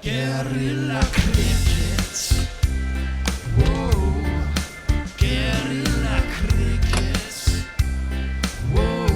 Guerilla Cricket. Whoa. Guerilla Cricket. Whoa.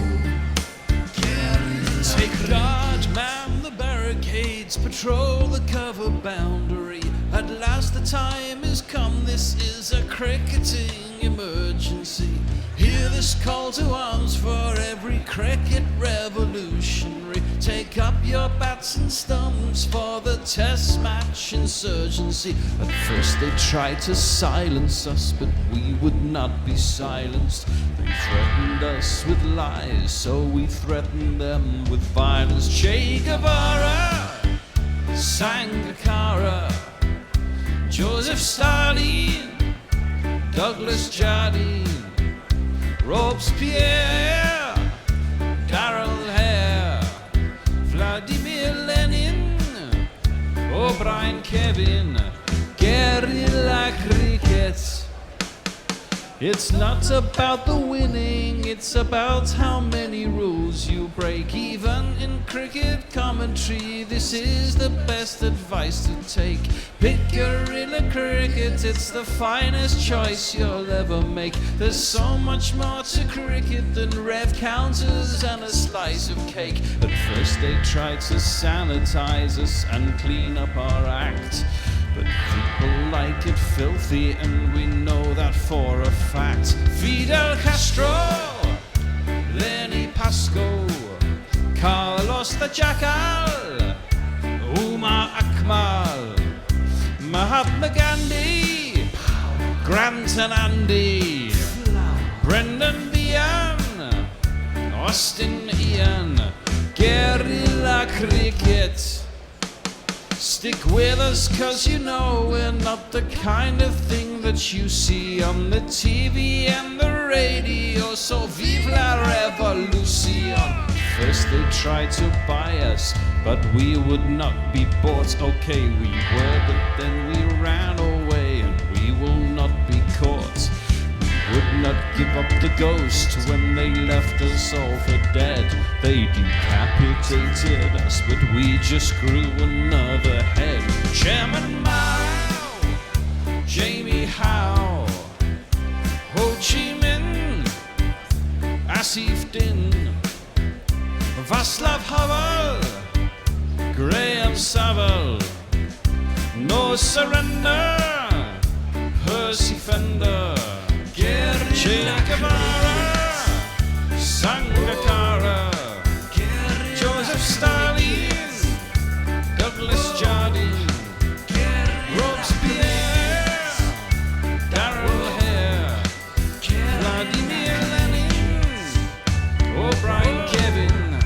Guerilla Take guard, man the barricades, patrol the cover boundary. At last the time is come, this is a cricketing emergency. Hear this call to arms for every cricket revolutionary. Take up your bats and stumps for the test match insurgency. At first they tried to silence us, but we would not be silenced. They threatened us with lies, so we threatened them with violence. Che Guevara, Sangakkara, Joseph Stalin, Douglas Jardine, Robespierre, Darrell Hare, Vladimir Lenin, O'Brien Kevin, Guerilla Cricket. It's not about the winning, it's about how many rules you break. Even in cricket commentary, this is the best advice to take. Pick Guerilla Cricket, it's the finest choice you'll ever make. There's so much more to cricket than rev counters and a slice of cake. At first they tried to sanitize us and clean up our act, but people like it filthy, and we know that for a fact. Fidel Castro, Lenny Pascoe, Carlos the Jackal, Umar Akmal, Mahatma Gandhi, Grant and Andy, Brendan Behan, Austin Ian, Guerilla Cricket. Stick with us, cause you know we're not the kind of thing that you see on the TV and the radio. So vive la revolution. First they tried to buy us, but we would not be bought. Okay, we were, but then we ran away, and we will not be caught. We would not give up the ghost when they left us all for dead. They decapitated us, but we just grew another head. Chairman Mao, Jamie Howe, Ho Chi Minh, Asif Din, Václav Havel, Graham Saville, No Surrender, Percy Fender, Che Guevara, Sangakkara, Joseph Stalin, Douglas Jardine, Robespierre, Darrell Hare, Vladimir Lenin, O'Brien Kevin,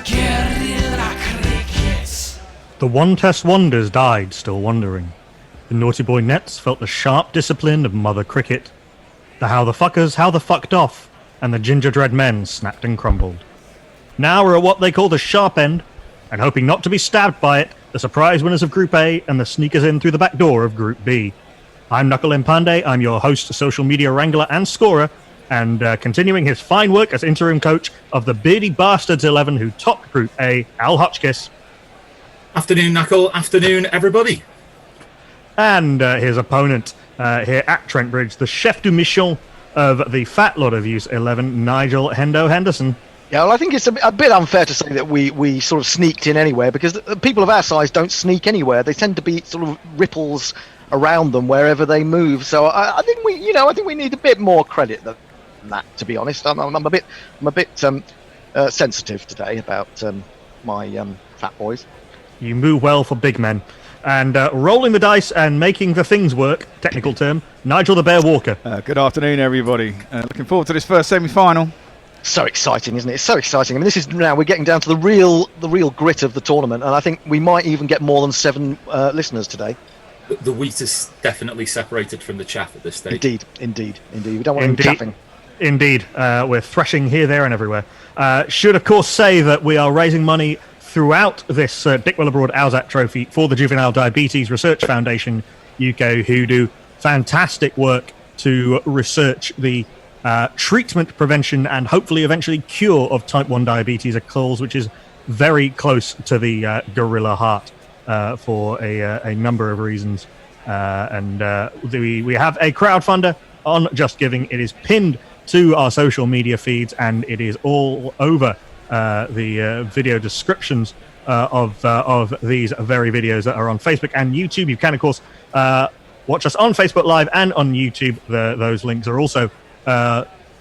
Guerilla Cricket. The one-test wonders died still wondering. The naughty boy nets felt the sharp discipline of Mother Cricket. The how the fuckers how the fucked off, and the gingerbread men snapped and crumbled. Now we're at what they call the sharp end, and hoping not to be stabbed by it, the surprise winners of Group A and the sneakers in through the back door of Group B. I'm Knuckle Mpande, I'm your host, social media wrangler and scorer, and continuing his fine work as interim coach of the Beardy Bastards 11 who topped Group A, Al Hotchkiss. Afternoon, Knuckle. Afternoon, everybody. And his opponent here at Trent Bridge, the chef du mission of the Fat Lot of Use 11, Nigel Hendo Henderson. Yeah, well, I think it's a bit unfair to say that we sort of sneaked in anywhere, because people of our size don't sneak anywhere. They tend to be sort of ripples around them wherever they move. So I think we need a bit more credit than that. To be honest, I'm a bit sensitive today about my fat boys. You move well for big men. And rolling the dice and making the things work, technical term, Nigel the Bear Walker. Good afternoon, everybody. Looking forward to this first semi-final. So exciting, isn't it? It's so exciting. I mean, this is now we're getting down to the real grit of the tournament, and I think we might even get more than 7 listeners today. The wheat is definitely separated from the chaff at this stage. Indeed. We don't want them chaffing. Indeed. We're threshing here, there, and everywhere. Should, of course, say that we are raising money throughout this Dickwella-Broad Owzat Trophy for the Juvenile Diabetes Research Foundation UK, who do fantastic work to research the treatment, prevention, and hopefully eventually cure of type 1 diabetes, a cause which is very close to the gorilla heart. for a number of reasons. And we have a crowdfunder on Just Giving. It is pinned to our social media feeds, and it is all over the video descriptions of these very videos that are on Facebook and YouTube. You can, of course, watch us on Facebook Live and on YouTube. Those links are also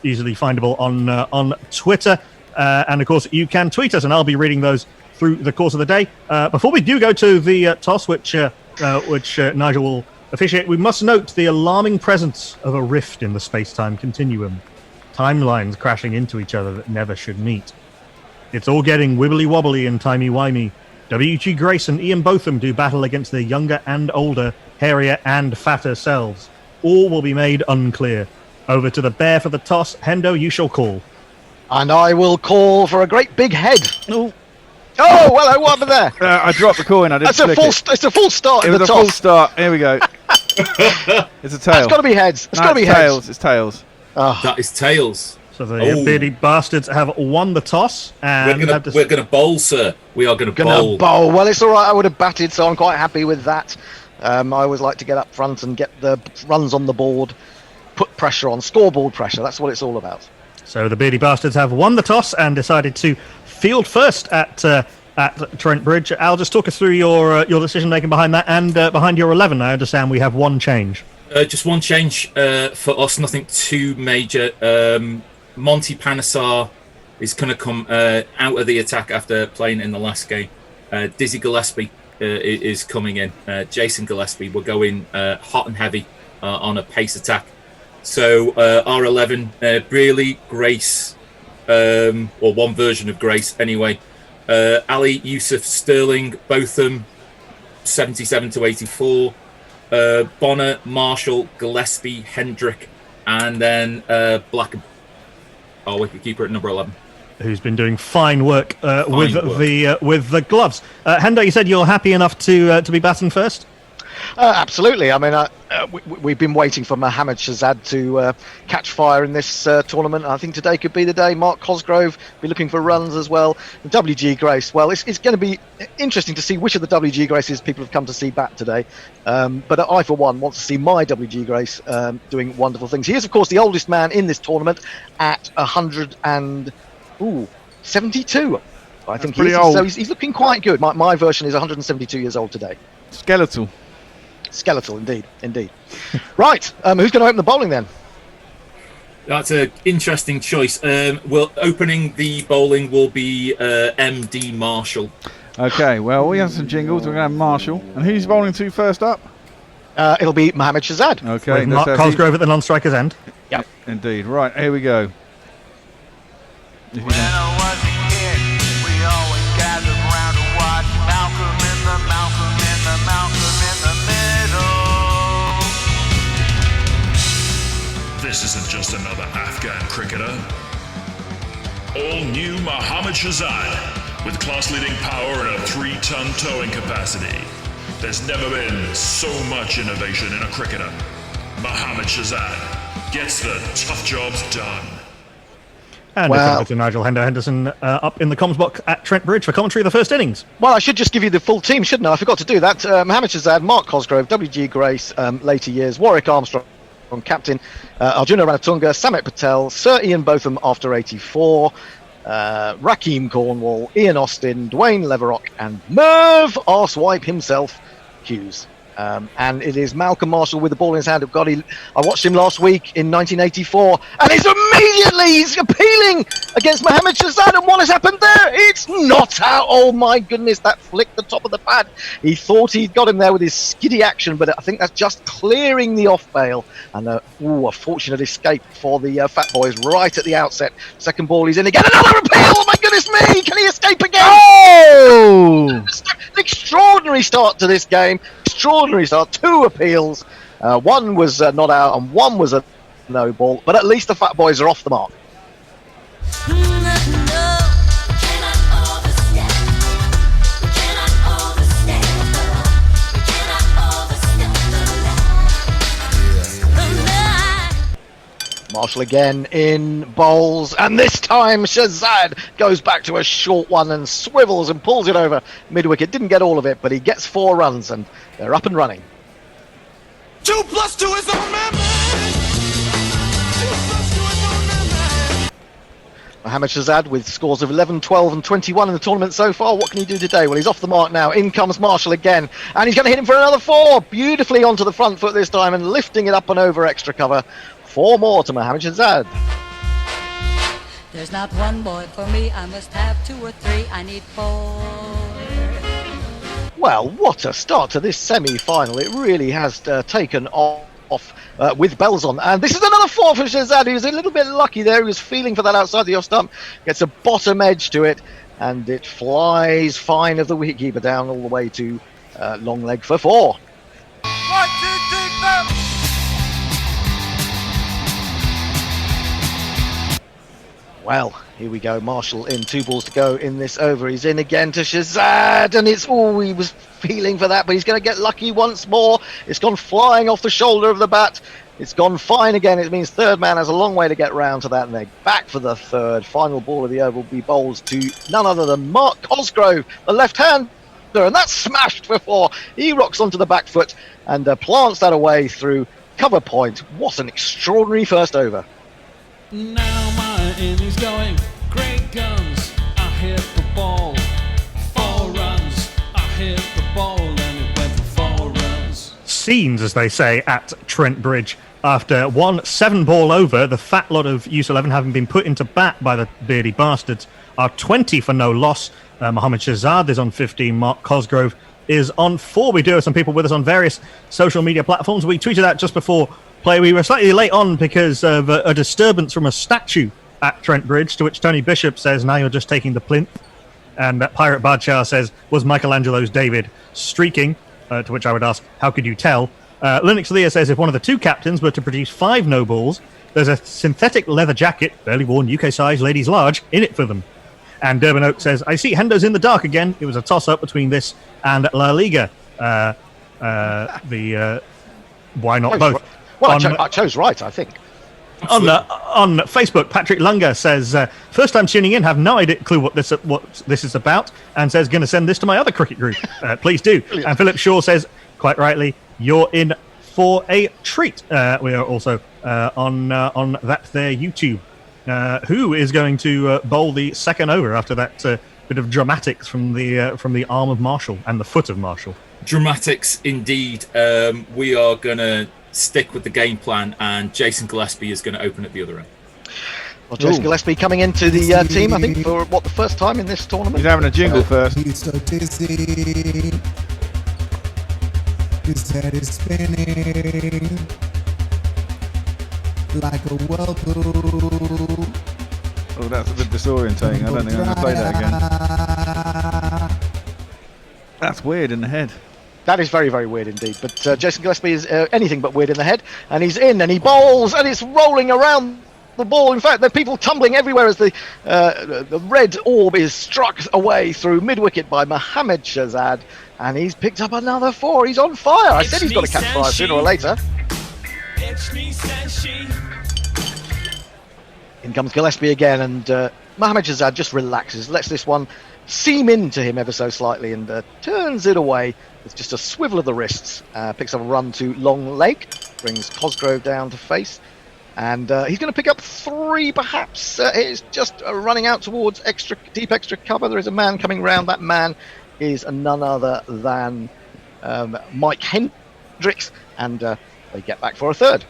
easily findable on Twitter. And, of course, you can tweet us, and I'll be reading those through the course of the day. Before we do go to the toss, which Nigel will officiate, we must note the alarming presence of a rift in the space-time continuum. Timelines crashing into each other that never should meet. It's all getting wibbly-wobbly and timey-wimey. W.G. Grace and Ian Botham do battle against their younger and older, hairier and fatter selves. All will be made unclear. Over to the bear for the toss. Hendo, you shall call. And I will call for a great big head. Oh, well, what happened there? I dropped the coin. I didn't It's a full start in the was a toss. full start. Here we go. It's a tail. It's got to be heads. It's got to be tails. heads. It's tails. Oh. That is tails. So the Beardy bastards have won the toss. And We're going to bowl, sir. We are going to bowl. Well, it's all right. I would have batted, so I'm quite happy with that. I always like to get up front and get the runs on the board, put pressure on, scoreboard pressure. That's what it's all about. So the Beardy bastards have won the toss and decided to field first at Trent Bridge. Al, just talk us through your decision making behind that and behind your 11. I understand we have one change. Just one change for us, nothing too major. Monty Panesar is going to come out of the attack after playing in the last game. Dizzy Gillespie is coming in. Jason Gillespie will go in hot and heavy on a pace attack. So our 11, Brearley, Grace, or one version of Grace anyway. Ali, Yusuf, Sterling, Botham, 77 to 84. Bonner, Marshall, Gillespie, Hendrick, and then Black, our wicketkeeper at number 11. Who's been doing fine work with the gloves. Hendo, you said you're happy enough to be batting first? Absolutely. I mean, we've been waiting for Mohammad Shahzad to catch fire in this tournament. I think today could be the day. Mark Cosgrove be looking for runs as well. And WG Grace. Well, it's going to be interesting to see which of the WG Graces people have come to see bat today. But I, for one, want to see my WG Grace doing wonderful things. He is, of course, the oldest man in this tournament at 172. I think he is. Old. So he's looking quite good. My version is 172 years old today. Skeletal, indeed. Right, who's going to open the bowling then? That's an interesting choice. Opening the bowling will be MD Marshall. Okay, well, we have some jingles. We're going to have Marshall. And who's bowling to first up? It'll be Mohammad Shahzad. Okay. With Mark Cosgrove at the non-striker's end. Yep. Indeed. Right, here we go. When I was a kid, we always gathered around to watch Malcolm in the middle. This isn't just another Afghan cricketer. All new Mohammad Shahzad, with class-leading power and a 3-ton towing capacity. There's never been so much innovation in a cricketer. Mohammad Shahzad gets the tough jobs done. And it's over to Nigel Hendo Henderson up in the comms box at Trent Bridge for commentary of the first innings. Well, I should just give you the full team, shouldn't I? I forgot to do that. Mohammad Shahzad, Mark Cosgrove, WG Grace, later years, Warwick Armstrong, captain, Arjuna Ranatunga, Samet Patel, Sir Ian Botham after 84, Rakeem Cornwall, Ian Austin, Dwayne Leverock, and Merv Arsewipe himself, Hughes. And it is Malcolm Marshall with the ball in his hand. I watched him last week in 1984, and he's appealing against Mohammad Shahzad. And what has happened there? It's not out. Oh my goodness, that flicked the top of the pad. He thought he'd got him there with his skiddy action, but I think that's just clearing the off bail. And a fortunate escape for the Fat Boys right at the outset. Second ball, he's in again. Another appeal. Oh my goodness me! Can he escape again? Oh! An extraordinary start to this game. Extraordinary start. 2 appeals. One was not out and one was a no ball. But at least the Fat Boys are off the mark. Marshall again in bowls, and this time Shazad goes back to a short one and swivels and pulls it over mid-wicket. Didn't get all of it, but he gets 4 runs and they're up and running. 2 + 2 is our man. 2 + 2 is our man. Mohammad Shazad with scores of 11, 12 and 21 in the tournament so far. What can he do today? Well, he's off the mark now. In comes Marshall again, and he's going to hit him for another 4. Beautifully onto the front foot this time and lifting it up and over extra cover. 4 more to Mohammad Shazad. There's not one boy for me, I must have 2 or 3, I need 4. Well, what a start to this semi-final. It really has taken off with bells on. And this is another 4 for Shazad. He was a little bit lucky there. He was feeling for that outside the off stump. Gets a bottom edge to it, and it flies fine of the wicketkeeper down all the way to long leg for 4. 1, 2, 3, 4. Well, here we go. Marshall in, 2 balls to go in this over. He's in again to Shazad, and it's he was feeling for that, but he's going to get lucky once more. It's gone flying off the shoulder of the bat. It's gone fine again. It means third man has a long way to get round to that, and they're back for the third. Final ball of the over will be bowls to none other than Mark Cosgrove, the left-hander, and that's smashed for 4. He rocks onto the back foot and plants that away through cover point. What an extraordinary first over. Now my innings going, great guns, I hit the ball, 4 runs, I hit the ball and it went for 4 runs. Scenes, as they say, at Trent Bridge. After one 7-ball over, the fat lot of US11 having been put into bat by the Beardy bastards are 20 for no loss. Mohammad Shazad is on 15, Mark Cosgrove is on 4. We do have some people with us on various social media platforms. We tweeted out just before play. We were slightly late on because of a disturbance from a statue at Trent Bridge, to which Tony Bishop says, now you're just taking the plinth. And Pirate Badshah says, was Michelangelo's David streaking? To which I would ask, how could you tell? Linux Leah says, if one of the 2 captains were to produce 5 no balls, there's a synthetic leather jacket, barely worn UK size, ladies large, in it for them. And Durban Oak says, I see Hendo's in the dark again. It was a toss-up between this and La Liga. Why not both? Well, I chose right, I think. On Facebook, Patrick Lunger says, first time tuning in, have no clue what this is about, and says, going to send this to my other cricket group. Please do. Brilliant. And Philip Shaw says, quite rightly, you're in for a treat. We are also on that there YouTube. Who is going to bowl the second over after that bit of dramatics from the arm of Marshall and the foot of Marshall? Dramatics indeed. We are going to stick with the game plan, and Jason Gillespie is going to open at the other end. Well, Jason Gillespie coming into the team, I think, for the first time in this tournament. He's having a jingle first. He's so dizzy. His head is spinning like a whirlpool. Oh, that's a bit disorientating. I don't think I'm going to play that again. That's weird in the head. That is very, very weird indeed. But Jason Gillespie is anything but weird in the head. And he's in and he bowls and it's rolling around the ball. In fact, there are people tumbling everywhere as the red orb is struck away through mid-wicket by Mohammad Shazad. And he's picked up another 4. He's on fire. I said he's got to catch fire sooner or later. In comes Gillespie again, and Mohammad Shazad just relaxes, lets this one seam into him ever so slightly, and turns it away with just a swivel of the wrists. Picks up a run to long leg, brings Cosgrove down to face, and he's going to pick up 3 perhaps. It's just running out towards deep extra cover. There is a man coming round. That man is none other than Mike Hendricks, and they get back for a third.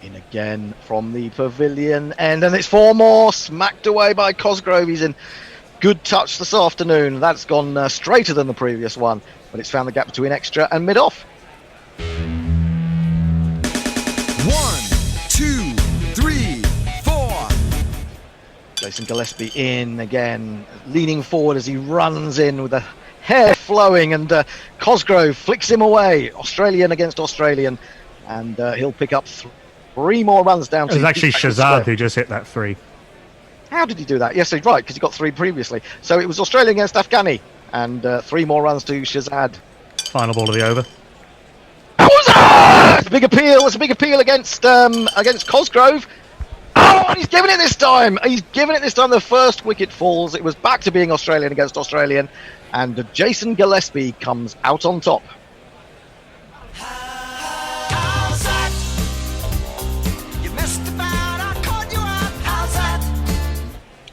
In again from the pavilion end, and it's 4 more, smacked away by Cosgrove. He's in good touch this afternoon. That's gone straighter than the previous one, but it's found the gap between extra and mid-off. 1, 2, 3, 4. Jason Gillespie in again, leaning forward as he runs in with the hair flowing, and Cosgrove flicks him away. Australian against Australian, and he'll pick up 3 more runs down. It was actually Shazad who just hit that 3. How did he do that? Yes, he's right, because he got 3 previously. So it was Australia against Afghani, and 3 more runs to Shazad. Final ball of the over. Owzat! It's a big appeal. It's a big appeal against Cosgrove. Oh, and he's giving it this time. He's giving it this time. The first wicket falls. It was back to being Australian against Australian, and Jason Gillespie comes out on top.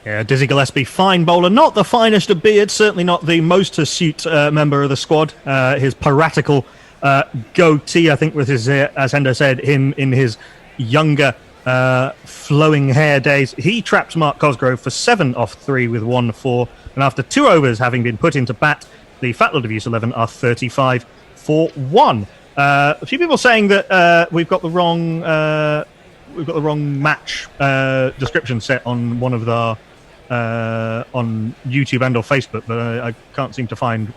Yeah, Dizzy Gillespie, fine bowler, not the finest of beards, certainly not the most astute member of the squad. His piratical goatee, I think, with his, as Hendo said, him in his younger flowing hair days. He trapped Mark Cosgrove for 7 off 3 with 1-4, and after 2 overs having been put into bat, the Fatland of Use 11 are 35 for 1. A few people saying that we've got the wrong match description set on one of the on YouTube and or Facebook, but I can't seem to find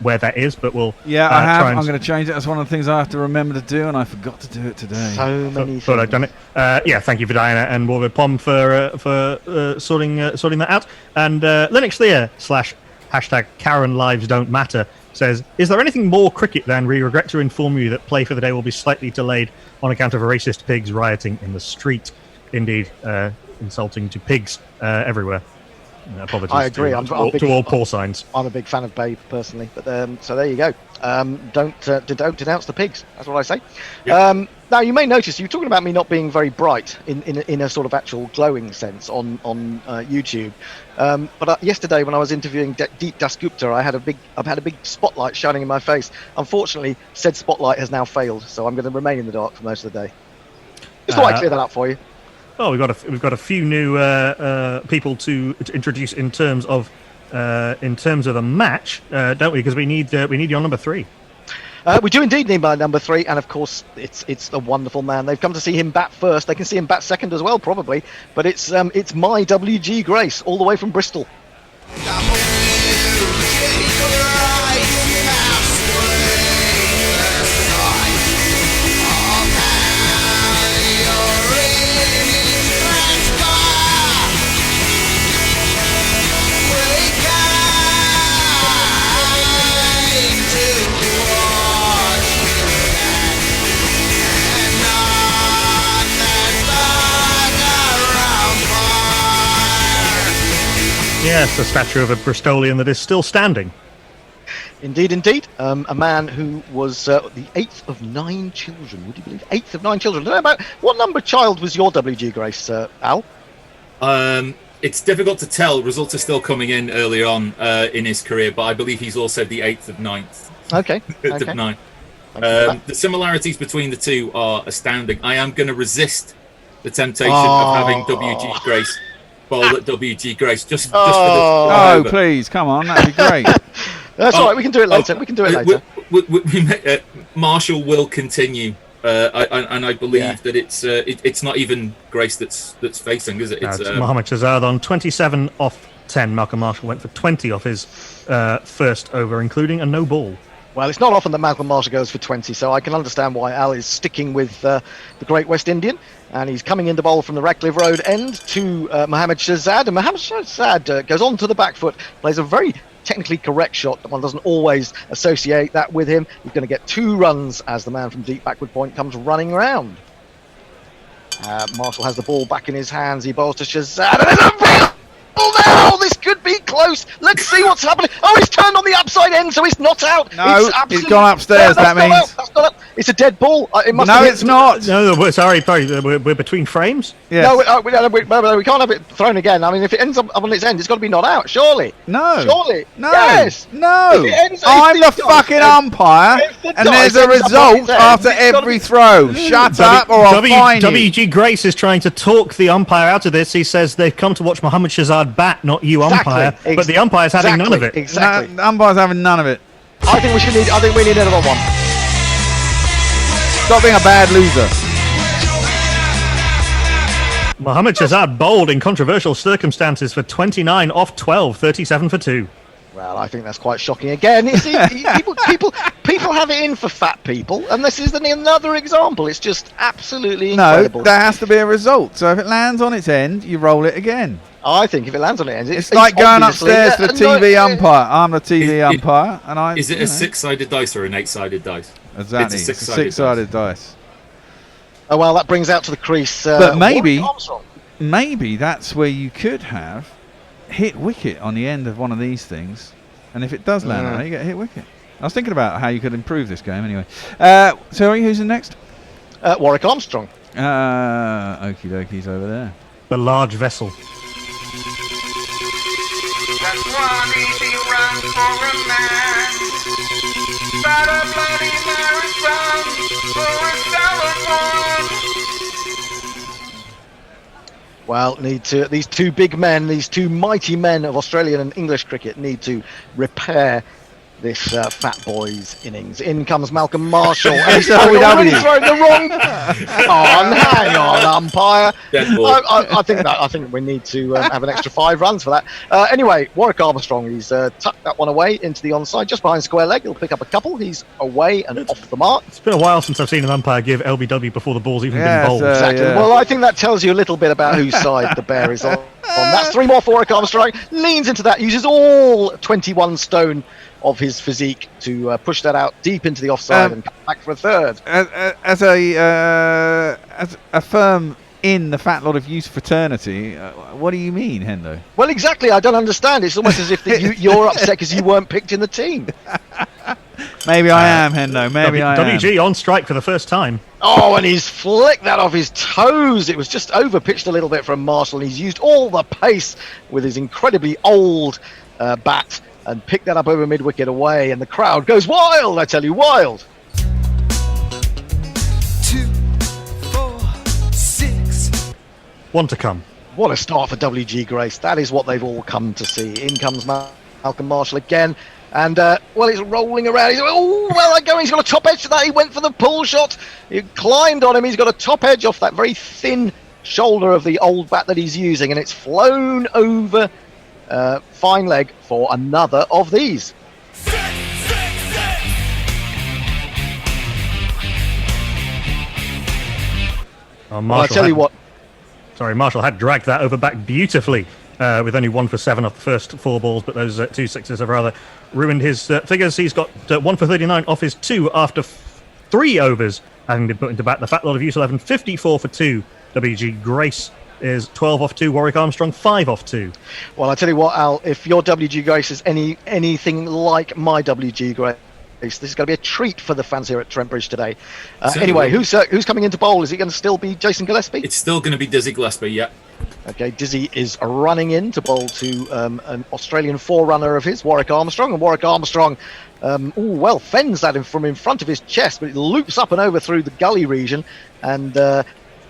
where that is. But we'll I have. I'm going to change it. That's one of the things I have to remember to do, and I forgot to do it today. So many thought I'd done it. Thank you for Diana and Warwick Pom for sorting that out. And Linux Lear / hashtag Karen Lives Don't Matter says, is there anything more cricket than we regret to inform you that play for the day will be slightly delayed on account of racist pigs rioting in the street? Indeed, insulting to pigs everywhere. Apologies. I agree. I'm to all porcines. I'm a big fan of Babe personally, but so there you go. Don't denounce the pigs. That's what I say. Yep. Now you may notice you're talking about me not being very bright in a sort of actual glowing sense on YouTube. But yesterday when I was interviewing Deep Dasgupta, I've had a big spotlight shining in my face. Unfortunately, said spotlight has now failed, so I'm going to remain in the dark for most of the day. Just thought I'd clear that up for you. Oh, we've got a few new people to introduce in terms of the match, don't we? Because we need your number 3. We do indeed need my number 3, and of course it's a wonderful man. They've come to see him bat first. They can see him bat second as well, probably. But it's my WG Grace, all the way from Bristol. Yes, a statue of a Bristolian that is still standing. Indeed. A man who was the 8th of 9 children. Would you believe? 8th of 9 children. I don't know about what number child was your WG Grace, Al? It's difficult to tell. Results are still coming in early on in his career, but I believe he's also the 8th of 9th. Okay. 8th of 9. The similarities between the two are astounding. I am going to resist the temptation of having WG Grace bowl at WG Grace just for the. Please, come on, that'd be great. That's all right. We can do it later. Marshall will continue, and I believe that it's not even Grace that's facing, is it? It's Mohammad Shahzad on 27 off 10. Malcolm Marshall went for 20 off his first over, including a no ball. Well, it's not often that Malcolm Marshall goes for 20, so I can understand why Al is sticking with the Great West Indian. And he's coming in to bowl from the Radcliffe Road end to Mohammad Shahzad. And Mohammad Shahzad goes on to the back foot, plays a very technically correct shot. One doesn't always associate that with him. He's going to get 2 runs as the man from deep backward point comes running round. Marshall has the ball back in his hands. He bowls to Shahzad. And there's a ball now! This could be close. Let's see what's happening. Oh, he's turned on the upside end, so it's not out. No, he's gone upstairs, that means. That's not out. It's a dead ball. It's not. No, sorry, we're between frames. Yes. No, we can't have it thrown again. I mean, if it ends up on its end, it's got to be not out, surely. No. Surely. No. Yes. No. I'm the fucking umpire, and there's a result after every throw. Shut up, or I'll fine you. WG Grace is trying to talk the umpire out of this. He says they've come to watch Mohammad Shahzad bat, not you, umpire. But the umpire's having none of it. Exactly. No, the umpire's having none of it. I think we need another one. Stop being a bad loser. Mohammad Shahzad bowled in controversial circumstances for 29 off 12, 37 for 2. Well, I think that's quite shocking. Again, you see, people have it in for fat people, and this is another example. It's just absolutely incredible. No, there has to be a result. So if it lands on its end, you roll it again. I think if it lands on its end, it's like going upstairs to the TV umpire. I'm the TV umpire, and Is it a 6-sided dice or an 8-sided dice? Exactly. It's a 6-sided dice. Oh, well, that brings out to the crease. But maybe, Warwick Armstrong. maybe that's where you could have hit wicket on the end of one of these things, and if it does land on there, you get hit wicket. I was thinking about how you could improve this game anyway. Sorry, who's the next? Warwick Armstrong. Okie dokies over there. The large vessel. That's one easy run for a man. But a bloody marathon for a solid one. Well, these two big men, these two mighty men of Australian and English cricket need to repair this fat boy's innings. In comes Malcolm Marshall. And he's already thrown the wrong. Hang on, umpire. I think we need to have an extra 5 runs for that. Anyway, Warwick Armstrong, he's tucked that one away into the onside, just behind square leg. He'll pick up a couple. He's away and off the mark. It's been a while since I've seen an umpire give LBW before the ball's even been bowled. Exactly. Yeah. Well, I think that tells you a little bit about whose side the bear is on. That's 3 more for Warwick Armstrong. Leans into that, uses all 21 stone of his physique to push that out deep into the offside and come back for a third. As a firm in the Fat Lot of Use fraternity, what do you mean, Hendo? Well, exactly. I don't understand. It's almost as if you're upset because you weren't picked in the team. Maybe I am, Hendo. Maybe I am. WG on strike for the first time. Oh, and he's flicked that off his toes. It was just overpitched a little bit from Marshall. He's used all the pace with his incredibly old bat and picked that up over mid-wicket away, and the crowd goes wild, I tell you, wild. 2, 4, 6. One to come. What a start for WG Grace. That is what they've all come to see. In comes Malcolm Marshall again. And, well, he's rolling around. He's going. He's got a top edge to that. He went for the pull shot. He climbed on him. He's got a top edge off that very thin shoulder of the old bat that he's using, and it's flown over fine leg for another of these. Marshall I tell you what. Sorry, Marshall had dragged that over back beautifully with only 1 for 7 off the first 4 balls, but those 2 sixes have rather ruined his figures. He's got 1 for 39 off his 2 after 3 overs, having been put into bat. The Fat Lot of Use 11, 54 for 2. WG Grace is 12 off 2. Warwick Armstrong 5 off 2. Well, I tell you what, Al, if your WG Grace is anything like my WG Grace, this is going to be a treat for the fans here at Trent Bridge today. Anyway, who's coming into bowl? Is it going to still be Jason Gillespie? It's still going to be Dizzy Gillespie, yeah. Okay, Dizzy is running in to bowl to an Australian forerunner of his, Warwick Armstrong. And Warwick Armstrong, fends that from in front of his chest, but it loops up and over through the gully region. And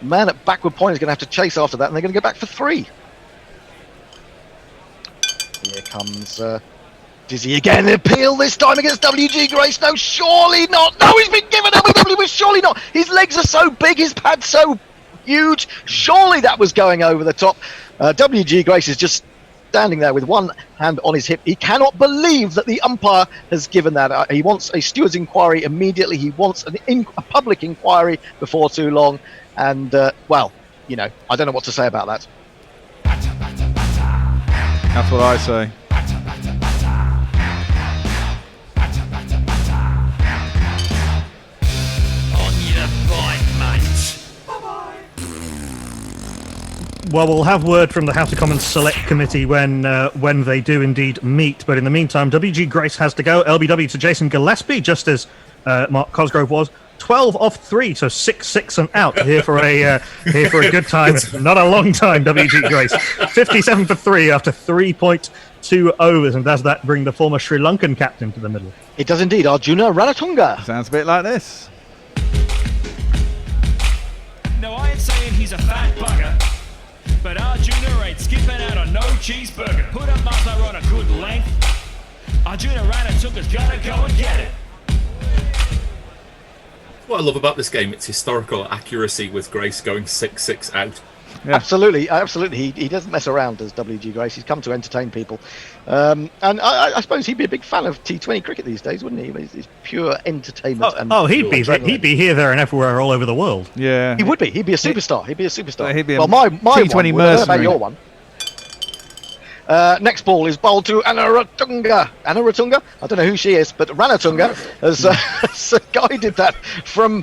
man at backward point is going to have to chase after that, and they're going to go back for 3. Here comes Dizzy again. The appeal this time against WG Grace. No, surely not. No, he's been given LBW. Surely not. His legs are so big. His pad's so huge. Surely that was going over the top. WG Grace is just standing there with one hand on his hip. He cannot believe that the umpire has given that. He wants a steward's inquiry immediately. He wants a public inquiry before too long. And, I don't know what to say about that. That's what I say. Well, we'll have word from the House of Commons Select Committee when they do indeed meet. But in the meantime, WG Grace has to go. LBW to Jason Gillespie, just as Mark Cosgrove was. 12 off 3, so 6 and out here for a good time. Not a long time, WG Grace. 57 for 3 after 3.2 overs, and does that bring the former Sri Lankan captain to the middle? It does indeed. Arjuna Ranatunga. Sounds a bit like this. No, I ain't saying he's a fat bugger, but Arjuna ain't skipping out on no cheeseburger. Put a muzzler on a good length. Arjuna Ranatunga's gotta go and get it. What I love about this game, it's historical accuracy with Grace going 6 out. Yeah. Absolutely. He doesn't mess around, does WG Grace. He's come to entertain people. And I suppose he'd be a big fan of T20 cricket these days, wouldn't he? It's pure entertainment. He'd be here, there, and everywhere, all over the world. Yeah, he would be. He'd be a superstar. He'd be a my one. T20 What about mercenary. your one? Next ball is bowled to Anna Ratunga. Anna Ratunga? I don't know who she is, but Ranatunga has guided that from,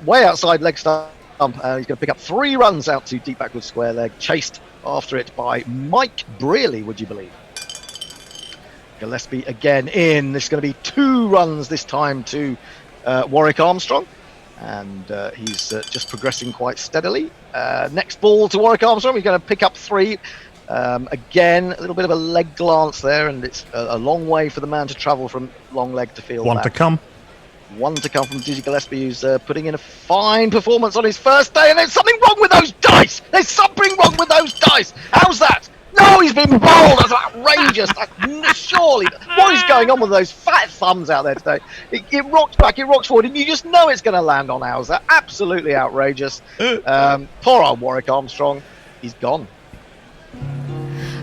way outside leg stump. He's going to pick up 3 runs out to deep backward square leg, chased after it by Mike Beardy, would you believe? Gillespie again in. This is going to be 2 runs this time to Warwick Armstrong. And he's just progressing quite steadily. Next ball to Warwick Armstrong. He's going to pick up 3. Again, a little bit of a leg glance there, and it's a long way for the man to travel from long leg to field. One to come. One to come from Dizzy Gillespie, who's putting in a fine performance on his first day. And there's something wrong with those dice. There's something wrong with those dice. How's that? No, he's been bowled. That's outrageous. Surely, what is going on with those fat thumbs out there today? It rocks back, it rocks forward, and you just know it's going to land on Owzat. Absolutely outrageous. Poor old Warwick Armstrong. He's gone.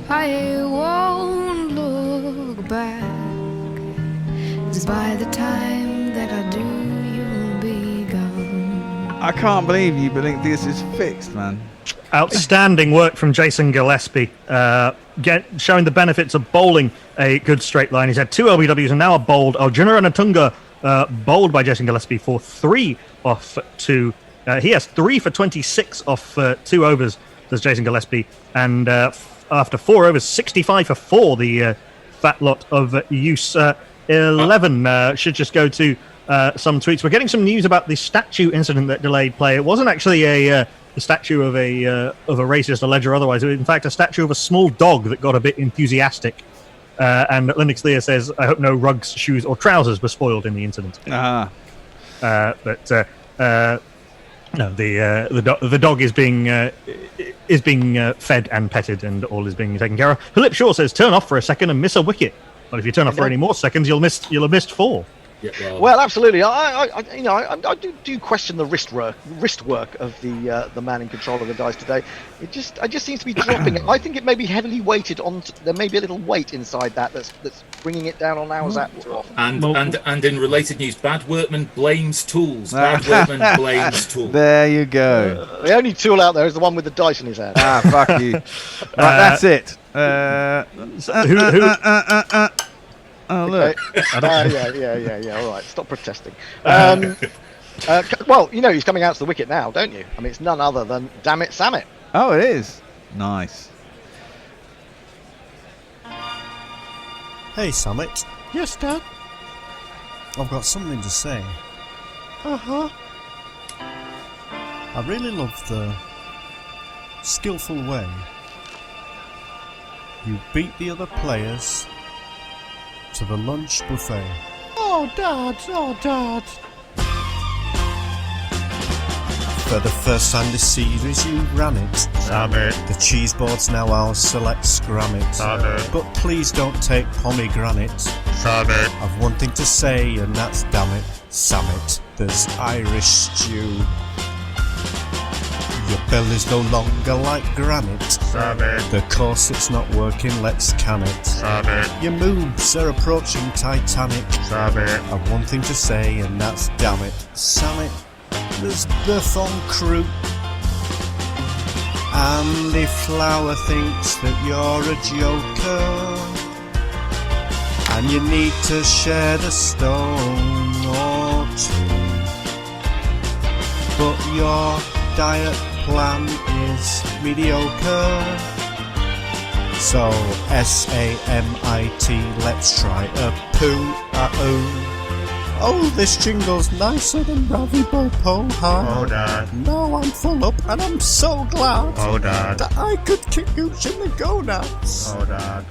I won't look back, 'cause by the time that I do, you'll be gone. I can't believe you believe this is fixed, man. Outstanding work from Jason Gillespie, showing the benefits of bowling a good straight line. He's had 2 LBWs and now a bowled. Arjuna Ranatunga bowled by Jason Gillespie for 3 off 2. He has 3 for 26 off 2 overs, does Jason Gillespie. And after 4 overs, 65 for 4, the fat lot of use. 11 should just go to some tweets. We're getting some news about the statue incident that delayed play. It wasn't actually a statue of a racist, alleged or otherwise. It was, in fact, a statue of a small dog that got a bit enthusiastic. And Linux Lear says, "I hope no rugs, shoes, or trousers were spoiled in the incident." No, the dog is being fed and petted, and all is being taken care of. Philip Shaw says, "Turn off for a second and miss a wicket." Well, if you turn off for any more seconds, you'll have missed 4. Yeah, well, absolutely. I do question the wrist work of the man in control of the dice today. It just seems to be dropping. I think it may be heavily weighted on. There may be a little weight inside that's bringing it down on Owzat too often. And in related news, bad workman blames tools. Bad workman blames tools. There you go. The only tool out there is the one with the dice in his hand. Fuck you. Right, that's it. Oh, look. Yeah. All right, stop protesting. Well, you know he's coming out to the wicket now, don't you? I mean, it's none other than Dammit Sammit. Oh, it is. Nice. Hey, Summit. Yes, Dad? I've got something to say. Uh-huh. I really love the skillful way you beat the other players to the lunch buffet. Oh, Dad. For the first time this series you ran it. Damn it. The cheese board's now ours, so let's scram it. Damn it. But please don't take pomegranate. Damn it. I've one thing to say, and that's damn it, Sammit. There's Irish stew. Your belly's no longer like granite. Damn it. The corset's not working, let's can it. Damn it. Your moves are approaching Titanic. Damn it. I've one thing to say, and that's damn it, Sammit. There's birth on crew. Andy Flower thinks that you're a joker, and you need to share the stone or 2. But your diet plan is mediocre. So SAMIT, let's try a poo. Oh, this jingle's nicer than Ravi Bopo. Oh, Dad. Now I'm full up and I'm so glad. Oh, Dad. That I could kick Gooch in the gonads. Oh, Dad.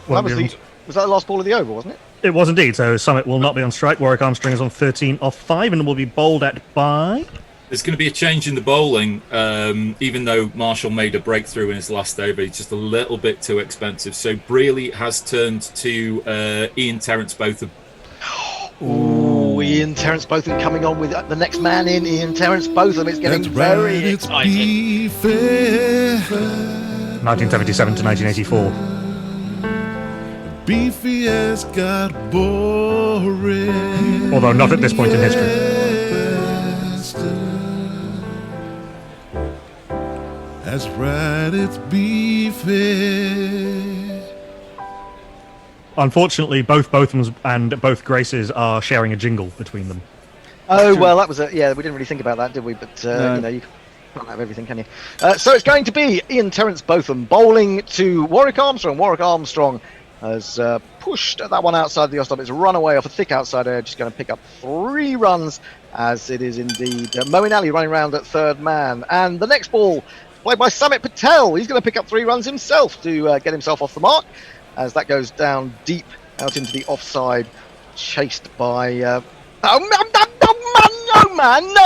Well, was that the last ball of the over, wasn't it? It was indeed. So Summit will not be on strike. Warwick Armstrong is on 13 off 5 and will be bowled at by... There's going to be a change in the bowling, even though Marshall made a breakthrough in his last over. He's just a little bit too expensive. So Brealey has turned to Ian Terence Botham. Ooh, Ian Terence Botham coming on with the next man in, Ian Terence Botham. It's getting very exciting. 1977 to 1984. Beefy has got boring. Although not at this point in history. That's right, it's beefy. Unfortunately, both Bothams and both Graces are sharing a jingle between them. Oh, well, that was we didn't really think about that, did we? But, No. you can't have everything, can you? So it's going to be Ian Terence Botham bowling to Warwick Armstrong. Warwick Armstrong has pushed that one outside the off stump. It's run away off a thick outside edge. Just going to pick up 3 runs, as it is indeed Moeen Ali running round at third man. And the next ball, played by Samit Patel. He's going to pick up 3 runs himself to get himself off the mark, as that goes down deep out into the offside, chased by... no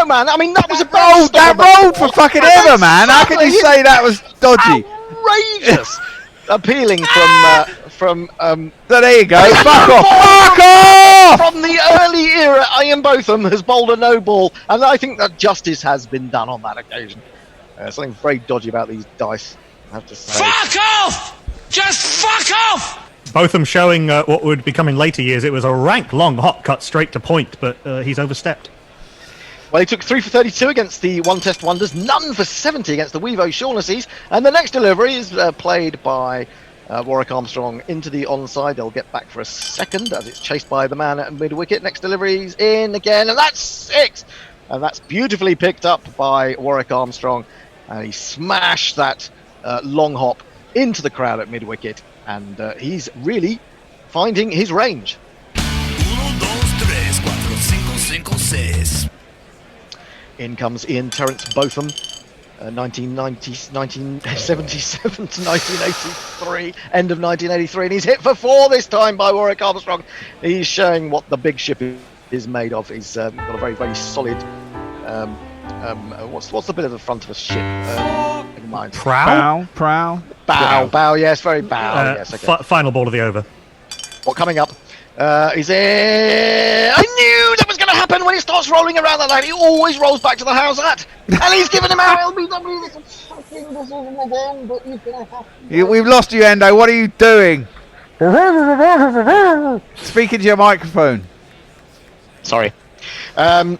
man. I mean, that was a rolled. That rolled for fucking ever, man. How can you say that was dodgy? Outrageous. Appealing from So there you go. Fuck off. Fuck off. From the early era, Ian Botham has bowled a no ball, and I think that justice has been done on that occasion. Something very dodgy about these dice, I have to say. Fuck off! Just fuck off! Botham showing what would become in later years. It was a rank long hop cut straight to point, but he's overstepped. Well, he took 3 for 32 against the One Test Wonders, none for 70 against the Wevo Shaughnessy's, and the next delivery is played by Warwick Armstrong into the onside. They'll get back for a second as it's chased by the man at mid-wicket. Next delivery's in again, and that's 6! And that's beautifully picked up by Warwick Armstrong, and he smashed that long hop into the crowd at mid-wicket, and he's really finding his range. 1, 2, 3, 4, 5, 6. In comes Ian Terence Botham, 1977 to 1983, end of 1983, and he's hit for 4 this time by Warwick Armstrong. He's showing what the big ship is made of. He's got a very, very solid. What's the bit of the front of a ship? Never mind. Prow? Bow. Yes, very bow. Yes. Okay. Final ball of the over. Well, coming up. He's in. I knew that was going to happen when he starts rolling around that line. He always rolls back to the Owzat, and he's given him out. LBW. We've lost you, Endo. What are you doing? Speak into your microphone. Sorry. You're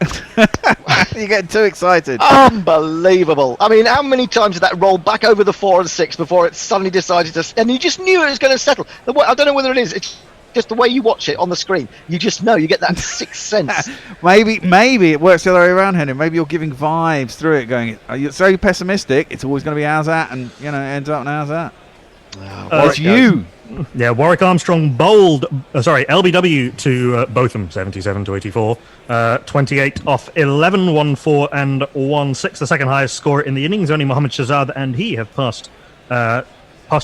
getting too excited. Unbelievable. I mean, how many times did that roll back over the 4 and 6 before it suddenly decided to... And you just knew it was going to settle. I don't know whether it is. It's just the way you watch it on the screen. You just know. You get that sixth sense. Maybe it works the other way around, Henry. Maybe you're giving vibes through it, going, are you so pessimistic, it's always going to be Owzat, and, it ends up in Owzat. It's you. Yeah, Warwick Armstrong bowled, LBW to Botham, 77 to 84. 28 off 11, 1-4 and 1-6. The second highest scorer in the innings. Only Mohammad Shahzad and he have passed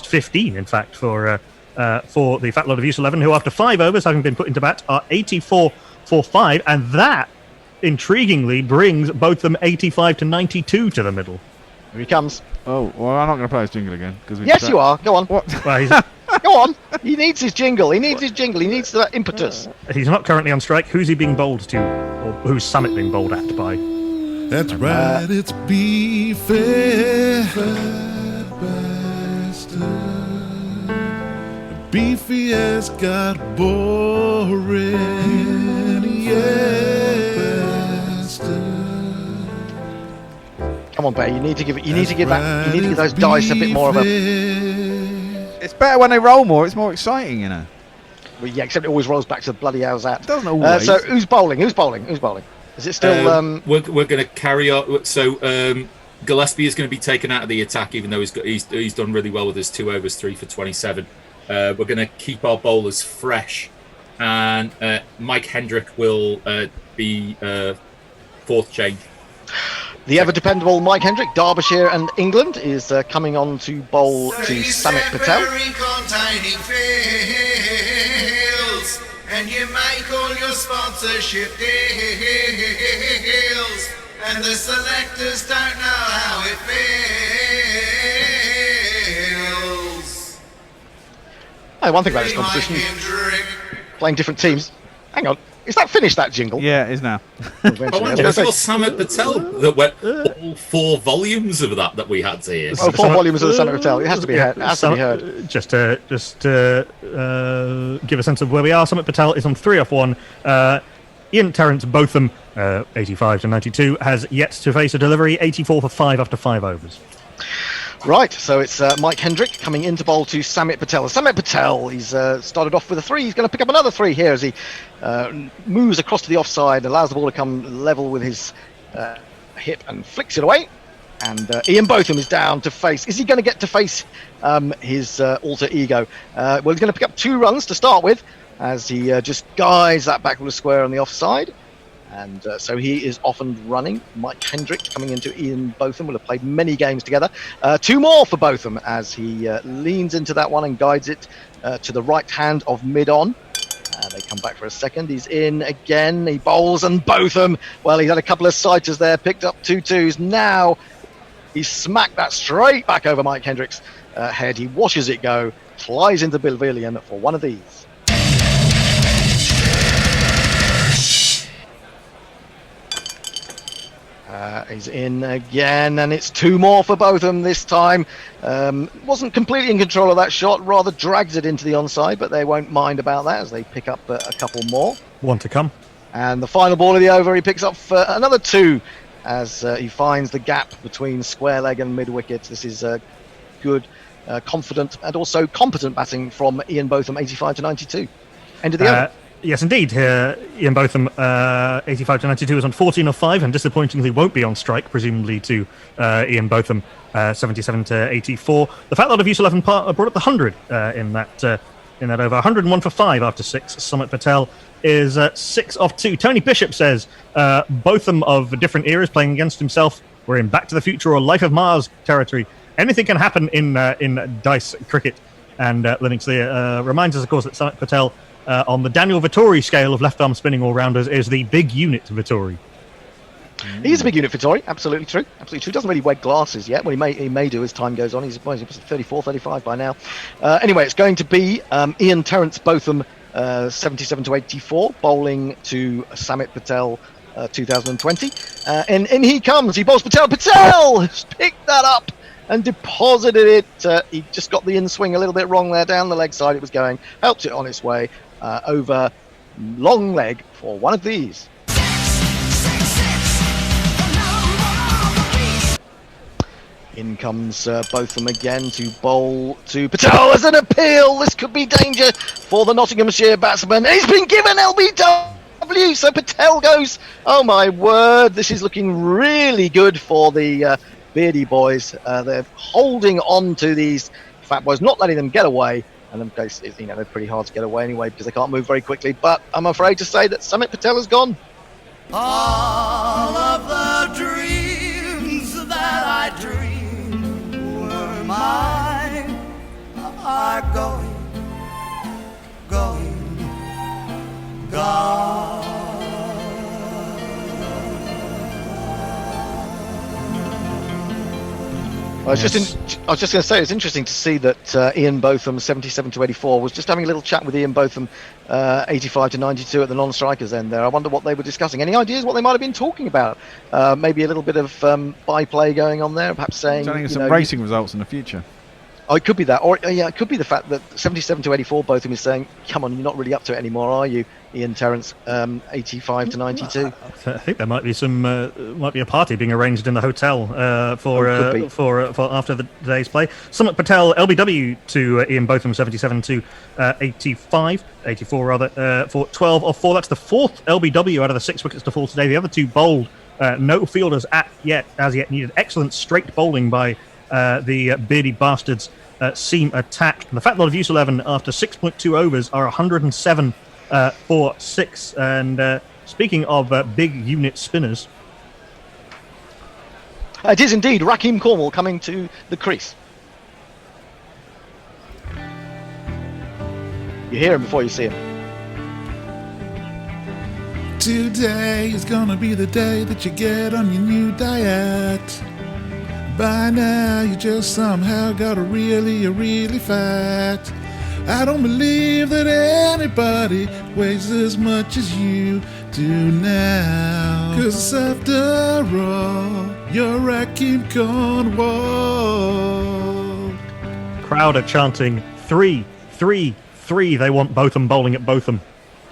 15, in fact, for the Fat Lot of Use 11, who after 5 overs, having been put into bat, are 84 for 5. And that, intriguingly, brings Botham 85 to 92 to the middle. Here he comes. Oh, well, I'm not going to play his jingle again. Yes, you are. Go on. What? Well, Go on. He needs his jingle. He needs that impetus. He's not currently on strike. Who's he being bowled to? Or who's Summit being bowled at by? That's right, it's Beefy, fat bastard. Beefy has got boring, Come on, Bear. You need to give those dice a bit more of a. It's better when they roll more. It's more exciting, Well, yeah, except it always rolls back to the bloody Owzat. It doesn't always. So who's bowling? Is it still? We're going to carry on. So Gillespie is going to be taken out of the attack, even though he's done really well with his 2 overs, 3 for 27. We're going to keep our bowlers fresh, and Mike Hendrick will be 4th change. The ever dependable Mike Hendrick, Derbyshire and England, is coming on to bowl to Samit Patel. Containing fields, and you make all your sponsorship deals, and the selectors don't know how it feels. Hey, one thing about this competition, playing different teams. Hang on. Is that finished, that jingle? Yeah, it is now. I saw Samit Patel that went all 4 volumes of that we had to hear. Oh, 4 volumes of the Samit Patel. It has to be heard. Just to give a sense of where we are, Samit Patel is on 3 off 1. Ian Terence Botham, 85 to 92, has yet to face a delivery, 84 for 5 after 5 overs. Right, so it's Mike Hendrick coming into bowl to Samit Patel. Samit Patel, he's started off with a 3. He's going to pick up another 3 here as he moves across to the offside, allows the ball to come level with his hip and flicks it away. And Ian Botham is down to face. Is he going to get to face his alter ego? Well, he's going to pick up 2 runs to start with as he just guides that backward square on the offside. And so he is off and running. Mike Hendrick coming into Ian Botham. Will have played many games together. 2 more for Botham as he leans into that one and guides it to the right hand of mid-on. They come back for a second. He's in again. He bowls and Botham. Well, he's had a couple of sighters there. Picked up 2 2s. Now he smacked that straight back over Mike Hendrick's head. He watches it go. Flies into the pavilion for one of these. He's in again, and it's 2 more for Botham this time. Wasn't completely in control of that shot, rather drags it into the onside, but they won't mind about that as they pick up a couple more. 1 to come. And the final ball of the over, he picks up for another 2 as he finds the gap between square leg and mid-wicket. This is good, confident, and also competent batting from Ian Botham, 85 to 92. End of the over. Yes, indeed. Ian Botham, 85 to 92, is on 14 of 5, and disappointingly won't be on strike, presumably to Ian Botham, 77 to 84. The Fat Lot of Use 11 brought up the 100 in that over. 101 for 5 after 6. Samit Patel is 6 off 2. Tony Bishop says Botham of different eras playing against himself. We're in Back to the Future or Life of Mars territory. Anything can happen in dice cricket. And Linux Lear reminds us, of course, that Samit Patel on the Daniel Vittori scale of left-arm spinning all-rounders is the big unit Vittori. He's a big unit Vittori, absolutely true. Absolutely true. Doesn't really wear glasses yet. Well, he may do as time goes on. He's 34, 35 by now. Anyway, it's going to be Ian Terence Botham, 77 to 84, bowling to Samit Patel, 2020. And in he comes. He bowls Patel. Patel has picked that up and deposited it. He just got the in-swing a little bit wrong there, down the leg side it was going. Helped it on its way over long leg for one of these. In comes Botham again to bowl to Patel as an appeal. This could be danger for the Nottinghamshire batsman. He's been given LBW, so Patel goes. Oh my word, this is looking really good for the Beardy boys. They're holding on to these fat boys, not letting them get away. And in case, they're pretty hard to get away anyway because they can't move very quickly. But I'm afraid to say that Samit Patel has gone. All of the dreams that I dreamed were mine are gone. I was just going to say, it's interesting to see that Ian Botham, 77 to 84, was just having a little chat with Ian Botham, 85 to 92 at the non-strikers end there. I wonder what they were discussing. Any ideas what they might have been talking about? Maybe a little bit of byplay going on there, perhaps saying... some racing results in the future. Oh, it could be that. Or, it could be the fact that 77 to 84, Botham is saying, come on, you're not really up to it anymore, are you, Ian Terence, 85 to 92? I think there might be might be a party being arranged in the hotel for after the day's play. Samit Patel, LBW to Ian Botham, 77 to 84 rather, for 12 off 4. That's the 4th LBW out of the 6 wickets to fall today. The other 2 bowled. No fielders as yet needed. Excellent straight bowling by the Beardy bastards. Seam attack. The Fat Lot of Use 11 after 6.2 overs are 107 for 6. And speaking of big unit spinners, it is indeed Rakeem Cornwall coming to the crease. You hear him before you see him. Today is gonna be the day that you get on your new diet. By now you just somehow got really fat. I don't believe that anybody weighs as much as you do now. 'Cause after all, you're Rakeem Cornwall. crowd are chanting 3, 3, 3. They want Botham bowling at Botham.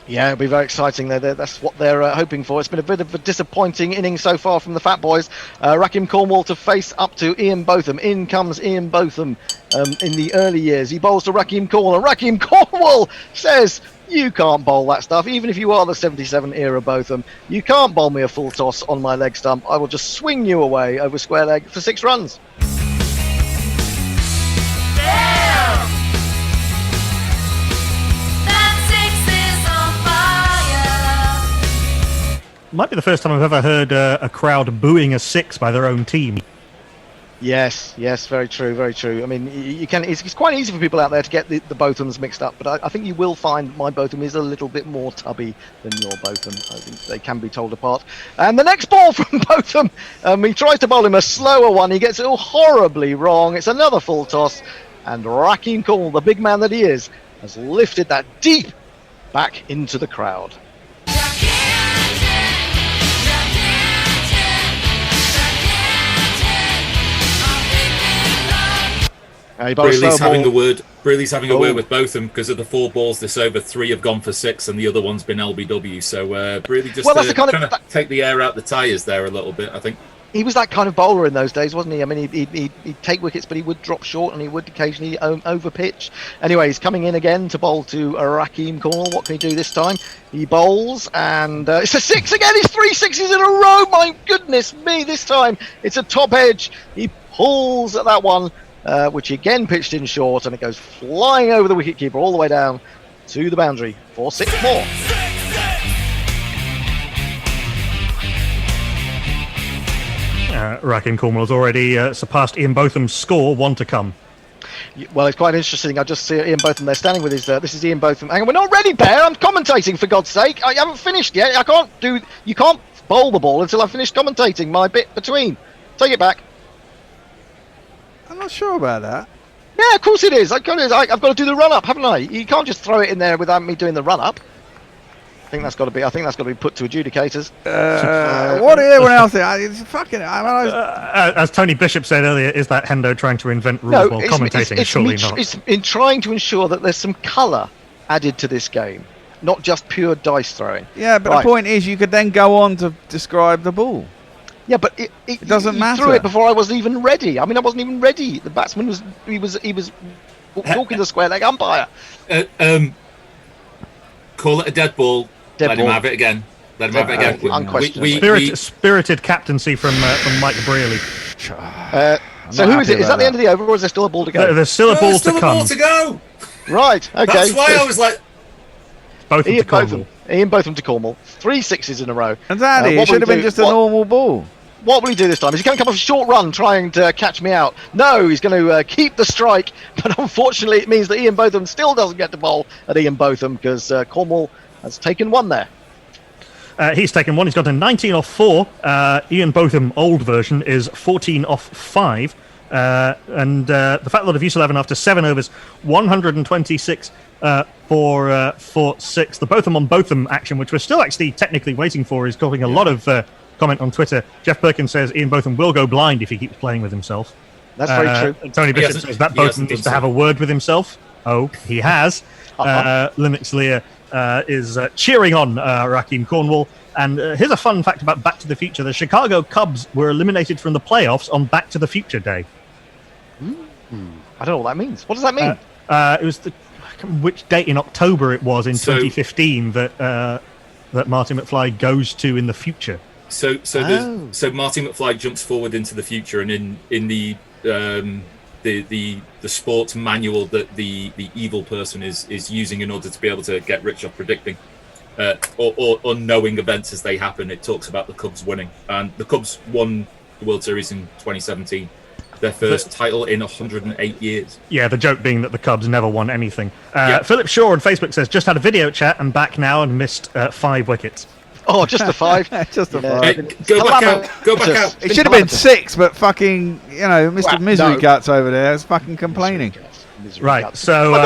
Yeah, it'll be very exciting. That's what they're hoping for. It's been a bit of a disappointing inning so far from the Fat Boys. Rakim Cornwall to face up to Ian Botham. In comes Ian Botham in the early years. He bowls to Rakim Cornwall, and Rakim Cornwall says, "You can't bowl that stuff, even if you are the 77 era Botham. You can't bowl me a full toss on my leg stump. I will just swing you away over square leg for 6 runs." Might be the first time I've ever heard a crowd booing a 6 by their own team. Yes, very true, very true. I mean, you can. It's quite easy for people out there to get the Bothams mixed up, but I think you will find my Botham is a little bit more tubby than your Botham. I think they can be told apart. And the next ball from Botham, he tries to bowl him a slower one. He gets it all horribly wrong. It's another full toss, and Rakim Cornwall, the big man that he is, has lifted that deep back into the crowd. Brealey's having a word. Brealey's having a word with both of them because of the 4 balls this over. 3 have gone for 6, and the other one's been LBW. So Brealey just trying to take the air out the tyres there a little bit, I think. He was that kind of bowler in those days, wasn't he? I mean, he'd take wickets, but he would drop short, and he would occasionally over-pitch. Anyway, he's coming in again to bowl to Rakim Cornwall. What can he do this time? He bowls, and it's a 6 again. He's 3 6s in a row. My goodness me, this time it's a top edge. He pulls at that one, which again pitched in short, and it goes flying over the wicketkeeper all the way down to the boundary for 6 more. Rakim Cornwall's already surpassed Ian Botham's score, 1 to come. Well, it's quite interesting. I just see Ian Botham there standing with his. This is Ian Botham. Hang on, we're not ready, Bear. I'm commentating, for God's sake. I haven't finished yet. You can't bowl the ball until I finish commentating my bit between. Take it back. I'm not sure about that. Yeah, of course it is. I've got to do the run up, haven't I? You can't just throw it in there without me doing the run up. I think that's got to be put to adjudicators. What everyone else there? It's fucking. As Tony Bishop said earlier, is that Hendo trying to invent rules while commentating? Surely not. It's in trying to ensure that there's some colour added to this game, not just pure dice throwing. Yeah, but the point is, you could then go on to describe the ball. Yeah, but it doesn't matter. Threw it before I was even ready. I mean, I wasn't even ready. The batsman was talking to the square leg umpire. Call it a dead ball. Let him have it again. Spirited captaincy from Mike Brealey. So who is it? Is that the end of the over, or is there still a ball to go? There's still a ball to come. Right. Okay. That's why I was like. Ian Botham to Cornwall. 3 6s in a row. Exactly. It should have been just a normal ball. What will he do this time? Is he going to come off a short run trying to catch me out? No, he's going to keep the strike. But unfortunately, it means that Ian Botham still doesn't get to bowl at Ian Botham because Cornwall has taken 1 there. He's taken 1. He's got a 19 off 4. Ian Botham, old version, is 14 off 5. And the Fat Lot of Use 11 after 7 overs, 126 for 6. The Botham on Botham action, which we're still actually technically waiting for, is causing a lot of comment on Twitter. Jeff Perkins says Ian Botham will go blind if he keeps playing with himself. That's very true. Tony Bishop says that Botham needs to have a word with himself. Oh, he has. Linux Lear is cheering on Rakim Cornwall. And here's a fun fact about Back to the Future. The Chicago Cubs were eliminated from the playoffs on Back to the Future Day. I don't know what that means. What does that mean? It was which date in October it was in 2015 that Marty McFly goes to in the future. So Marty McFly jumps forward into the future, and in the sports manual that the evil person is using in order to be able to get rich off predicting or unknowing events as they happen, it talks about the Cubs winning, and the Cubs won the World Series in 2017, their first title in 108 years. Yeah, the joke being that the Cubs never won anything. Philip Shaw on Facebook says, just had a video chat and back now and missed 5 wickets. Oh, just a 5? Just a 5. Go back out. It should have been 6, but fucking, Mr. Misery Guts over there is fucking complaining. Right, so... I've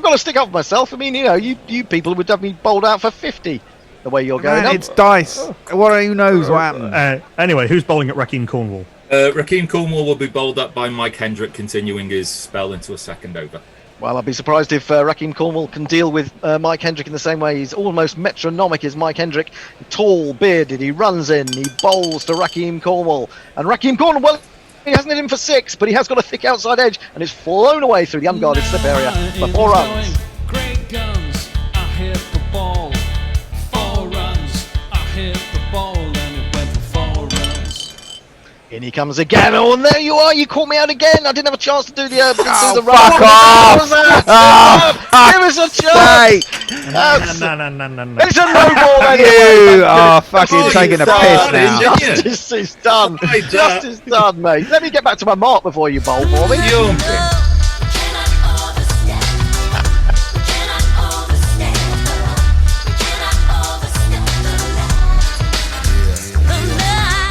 got to stick up for myself. I mean, you people would have me bowled out for 50, the way you're going. Man, it's dice. Who knows what happened? Anyway, who's bowling at Rakim Cornwall? Rakim Cornwall will be bowled up by Mike Hendrick, continuing his spell into a second over. Well, I'd be surprised if Raheem Cornwall can deal with Mike Hendrick in the same way. He's almost metronomic as Mike Hendrick. Tall, bearded, he runs in, he bowls to Raheem Cornwall. And Raheem Cornwall, well, he hasn't hit him for 6, but he has got a thick outside edge, and it's flown away through the unguarded slip area for 4 runs. Great guns, I hit the ball. 4 runs, I hit the ball, and it went for 4 runs. In he comes again. Oh, and there you are. You caught me out again. I didn't have a chance to do the run. Fuck off! Give us a chance. No. It's a no ball anyway. You are fucking taking a piss now. Justice is done. Justice done, mate. Let me get back to my mark before you bowl for me.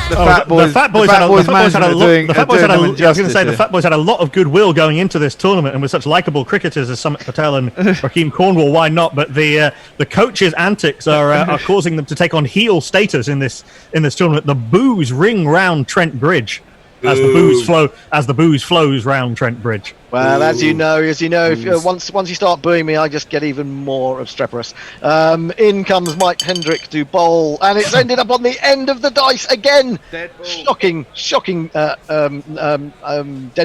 The Fat Boys had a lot of goodwill going into this tournament, and with such likeable cricketers as Sumit Patel and Raheem Cornwall, why not? But the coaches' antics are causing them to take on heel status in this tournament. The boos ring round Trent Bridge as the booze flows round Trent Bridge. Well, as you know, if, once you start booing me, I just get even more obstreperous. In comes Mike Hendrick to bowl, and it's ended up on the end of the dice again. Shocking dead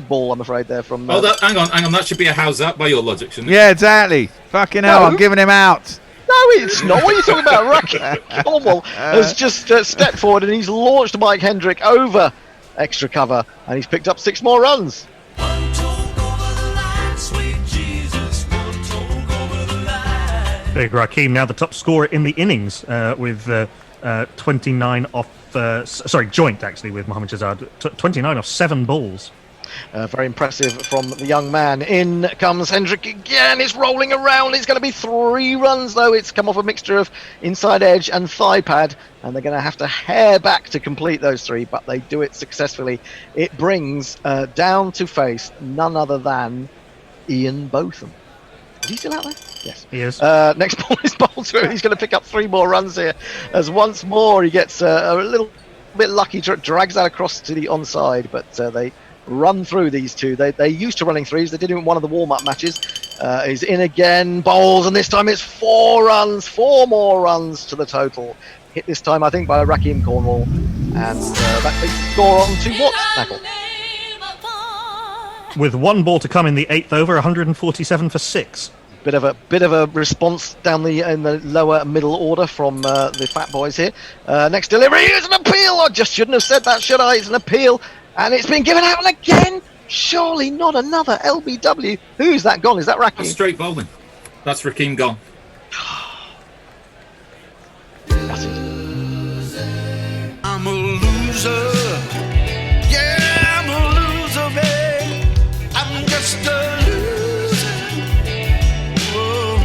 ball, I'm afraid, there from... hang on, that should be a how's that by your logic, shouldn't it? Yeah, exactly. Fucking hell, I'm giving him out. No, it's not. What are you talking about? Raheem Cornwall has just stepped forward, and he's launched Mike Hendrick over extra cover, and he's picked up 6 more runs. Big Raheem now the top scorer in the innings with 29 off. Joint actually with Mohammad Shahzad, 29 off 7 balls. Very impressive from the young man. In comes Hendrick again. It's rolling around. It's going to be 3 runs, though. It's come off a mixture of inside edge and thigh pad, and they're going to have to hair back to complete those 3, but they do it successfully. It brings down to face none other than Ian Botham. Is he still out there? Yes. He is. Next ball is bowled through. He's going to pick up 3 more runs here, as once more he gets a little bit lucky, drags that across to the onside, but they run through these 2. They're used to running 3s. They did it in one of the warm-up matches. He's in again, bowls, and this time it's 4 runs. 4 more runs to the total. Hit this time, I think, by Raheem Cornwall, and that takes the score on to what, Knackle? With 1 ball to come in the 8th over, 147 for 6. Bit of a response down in the lower middle order from the Fat Boys here. Next delivery is an appeal. I just shouldn't have said that, should I? It's an appeal. And it's been given out again. Surely not another LBW. Who's that gone? Is that Raheem? That's straight bowling. That's Raheem gone. That's it. I'm a loser. Yeah, I'm a loser, babe. I'm just a loser. Whoa.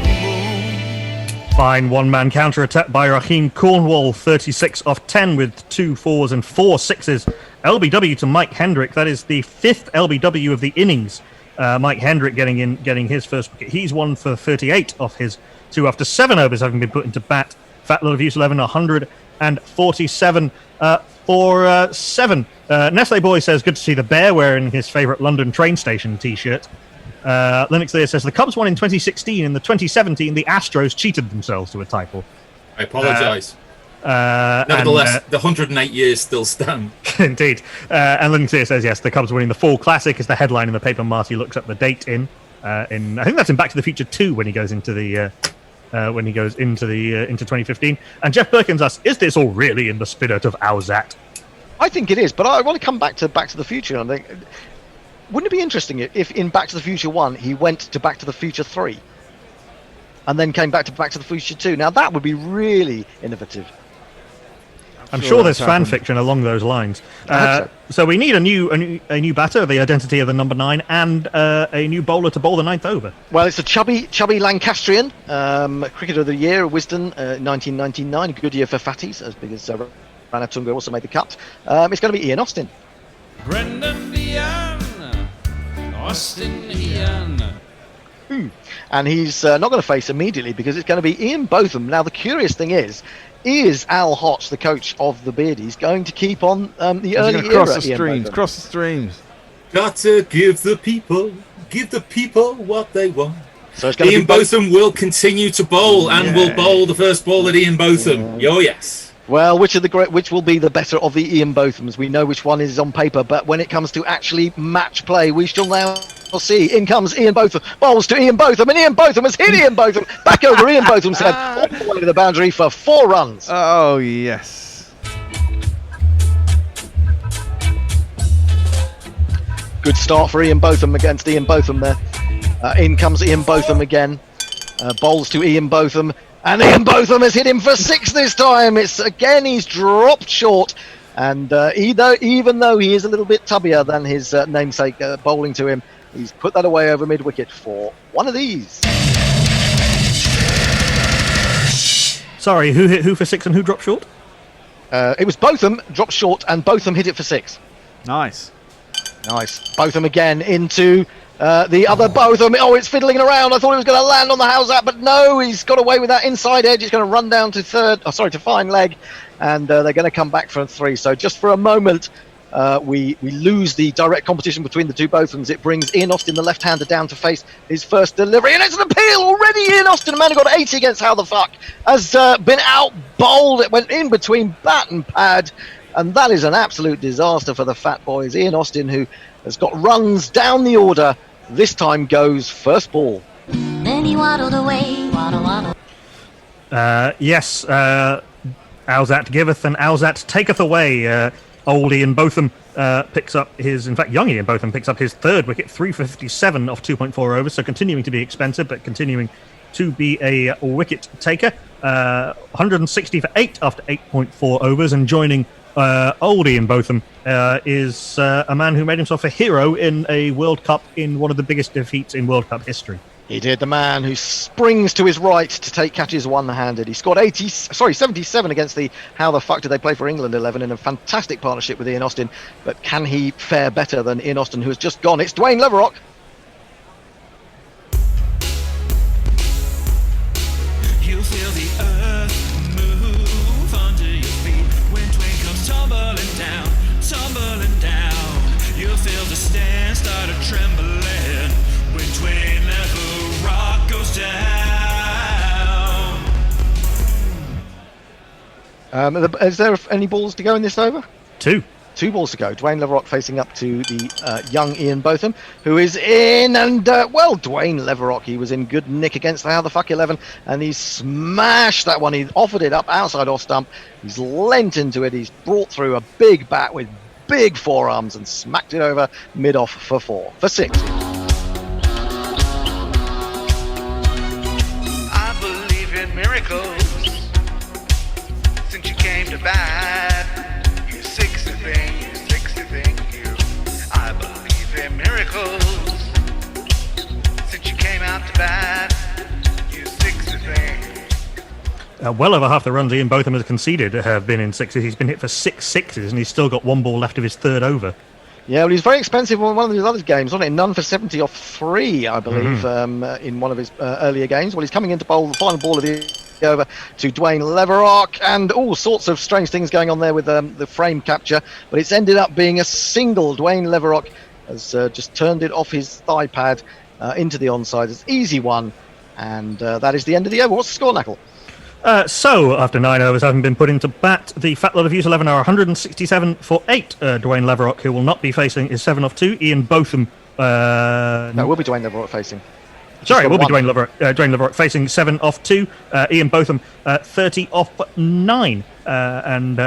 Fine one-man counter-attack by Raheem Cornwall, 36 off 10 with 2 4s and 4 6s. LBW to Mike Hendrick. That is the 5th LBW of the innings. Mike Hendrick getting his first wicket. He's 1 for 38 off his 2 after 7 overs having been put into bat. Fat Lot of Use 11, 147 for 7. Nestle Boy says, good to see the Bear wearing his favourite London train station t-shirt. Lennox Lear says, the Cubs won in 2016. In the 2017, the Astros cheated themselves to a title. I apologise. Nevertheless, the 108 years still stand. Indeed. And Lennox Lear says, yes, the Cubs winning the Fall Classic is the headline in the paper. Marty looks up the date in I think that's in Back to the Future 2 when he goes into the into 2015. And Jeff Perkins asks, is this all really in the spirit of Owzat? I think it is, but I want to come back to the Future, and I think, wouldn't it be interesting if in Back to the Future 1 he went to Back to the Future 3 and then came back to Back to the Future 2? Now that would be really innovative. I'm sure there's fan fiction along those lines. So we need a new batter, the identity of the number 9, and a new bowler to bowl the 9th over. Well, it's a chubby Lancastrian, Cricketer of the Year, Wisden, 1999. Good year for fatties, as big as Ranatunga also made the cut. It's going to be Ian Austin. Brendan Ian, Austin Ian. And he's not going to face immediately because it's going to be Ian Botham. Now the curious thing is Al Hotch, the coach of the Beardies, going to keep on the early era? Cross the streams. Gotta give the people give the people what they want. So it's going to Ian be Botham will continue to bowl and will bowl the first ball at Ian Botham. Oh, yes. Well, which will be the better of the Ian Bothams? We know which one is on paper, but when it comes to actually match play, we shall now see. In comes Ian Botham, bowls to Ian Botham, and Ian Botham has hit Ian Botham back over Ian Botham's head, all the way to the boundary for 4 runs. Oh, yes. Good start for Ian Botham against Ian Botham there. In comes Ian Botham again, bowls to Ian Botham. And Ian Botham has hit him for 6 this time. He's dropped short. And even though he is a little bit tubbier than his namesake bowling to him, he's put that away over mid-wicket for one of these. Sorry, who hit who for 6 and who dropped short? It was Botham dropped short and Botham hit it for 6. Nice. Botham again into... the other Botham, it's fiddling around. I thought it was going to land on the Owzat, but no, he's got away with that inside edge. It's going to run down to to fine leg, and they're going to come back for 3. So just for a moment, we lose the direct competition between the two Bothams. It brings Ian Austin, the left-hander, down to face his first delivery, and it's an appeal already. Ian Austin, a man who got 80 against How the Fuck, has been out-bowled. It went in between bat and pad, and that is an absolute disaster for the Fat Boys. Ian Austin, who has got runs down the order, this time goes first ball. Then he waddled away, waddle. Yes, Owzat giveth and Owzat taketh away. Old Ian Botham picks up young Ian Botham picks up his 3rd wicket, 357 off 2.4 overs, so continuing to be expensive, but continuing to be a wicket taker. 160 for 8 after 8.4 overs, and joining old Ian Botham is a man who made himself a hero in a World Cup in one of the biggest defeats in World Cup history. He did, the man who springs to his right to take catches one-handed. He scored 77 against the How the Fuck Did They Play for England 11 in a fantastic partnership with Ian Austin. But can he fare better than Ian Austin, who has just gone? It's Dwayne Leverock. You feel the earth move under your feet when Dwayne comes tumbling down. You feel the stand start to trembling when Dwayne Leverock goes down. Is there any balls to go in this over? 2. 2 balls to go. Dwayne Leverock facing up to the young Ian Botham, who is in, and Dwayne Leverock, he was in good nick against the How the Fuck 11, and he smashed that one. He offered it up outside off stump. He's leant into it. He's brought through a big bat with big forearms and smacked it over mid-off for 6. I believe in miracles. Since you came to bat, you 60 thing, you. I believe in miracles. Since you came out to bat, you 60 thing. Well over half the runs Ian Botham has conceded have been in 6s. He's been hit for 6 sixes, and he's still got 1 ball left of his 3rd over. Yeah, well, he's very expensive on one of his other games, wasn't it? None for 70 off 3, I believe, in one of his earlier games. Well, he's coming in to bowl the final ball of the over to Dwayne Leverock, and all sorts of strange things going on there with the frame capture, but it's ended up being a single. Dwayne Leverock has just turned it off his thigh pad into the onside. It's easy one, and that is the end of the over. What's the score, Knuckle? So, after 9 overs having been put into bat, the Fat Lot of Use 11 are 167 for 8. Dwayne Leverock, who will not be facing, is 7 off 2. Ian Botham... No, will be Dwayne Leverock facing. Sorry, it will be Dwayne Leverock facing 7 off 2. Ian Botham 30 off 9. And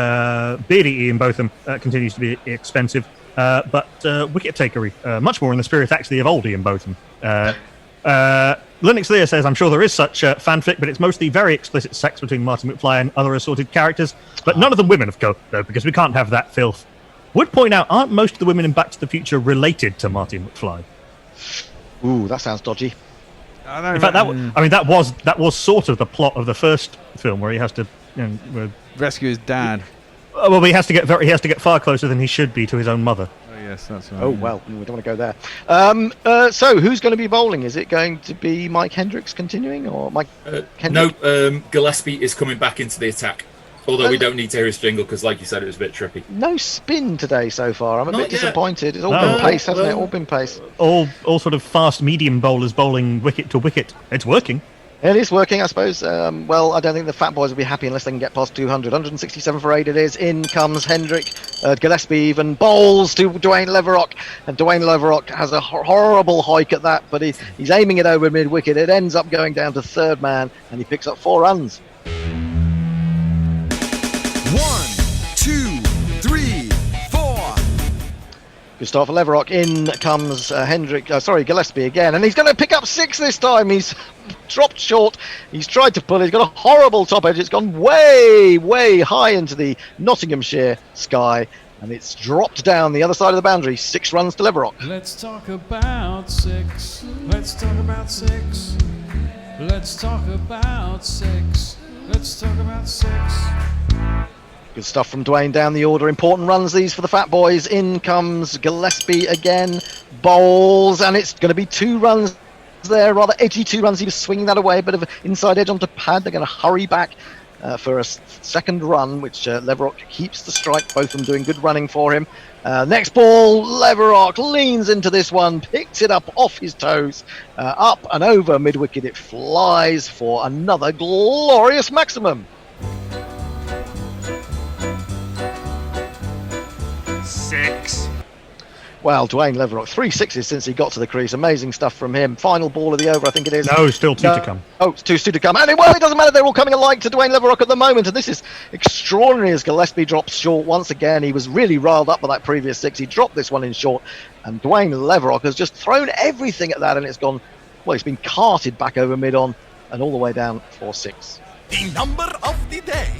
Beardy Ian Botham continues to be expensive, but wicket-takery. Much more in the spirit, actually, of old Ian Botham. Linux Lear says, I'm sure there is such fanfic, but it's mostly very explicit sex between Martin McFly and other assorted characters, but none of them women, of course, though, because we can't have that filth. Would point out, aren't most of the women in Back to the Future related to Martin McFly? Ooh, that sounds dodgy. In fact, that was sort of the plot of the first film, where he has to rescue his dad. Well, he has to get far closer than he should be to his own mother. Oh yes, that's right. Oh well, we don't want to go there. So who's going to be bowling? Is it going to be Mike Hendricks continuing, or Mike? No, Gillespie is coming back into the attack. Although we don't need to hear his jingle because, like you said, it was a bit trippy. No spin today so far. I'm a Not bit yet. disappointed. It's all No. been pace, hasn't it? Well- All been pace. All sort of fast medium bowlers bowling wicket to wicket. It's working. It is working, I suppose. Well, I don't think the Fat Boys will be happy unless they can get past 200. 167 for 8 it is. In comes Hendrick. Gillespie even bowls to Dwayne Leverock. And Dwayne Leverock has a horrible hike at that, but he's aiming it over mid-wicket. It ends up going down to third man, and he picks up 4 runs. 1, 2, 3, 4. Good start for Leverock. In comes Gillespie again, and he's going to pick up 6 this time. He's dropped short. He's tried to pull. He's got a horrible top edge. It's gone way, way high into the Nottinghamshire sky, and it's dropped down the other side of the boundary. 6 runs to Leverock. Let's talk about 6. Let's talk about 6. Let's talk about 6. Let's talk about 6. Good stuff from Dwayne down the order. Important runs these for the Fat Boys. In comes Gillespie again. Bowls, and it's going to be 2 runs there. Rather edgy 2 runs. He was swinging that away. A bit of an inside edge onto pad. They're going to hurry back for a second run, which Leverock keeps the strike. Both of them doing good running for him. Next ball, Leverock leans into this one. Picks it up off his toes. Up and over mid-wicket. It flies for another glorious maximum. 6. Well, Dwayne Leverock, 3 sixes since he got to the crease. Amazing stuff from him. Final ball of the over, I think it is. No, still 2 to come. Oh, it's 2 to come. And it doesn't matter. They're all coming alike to Dwayne Leverock at the moment. And this is extraordinary as Gillespie drops short once again. He was really riled up by that previous 6. He dropped this one in short. And Dwayne Leverock has just thrown everything at that. And it's gone, well, it's been carted back over mid-on and all the way down for 6. The number of the day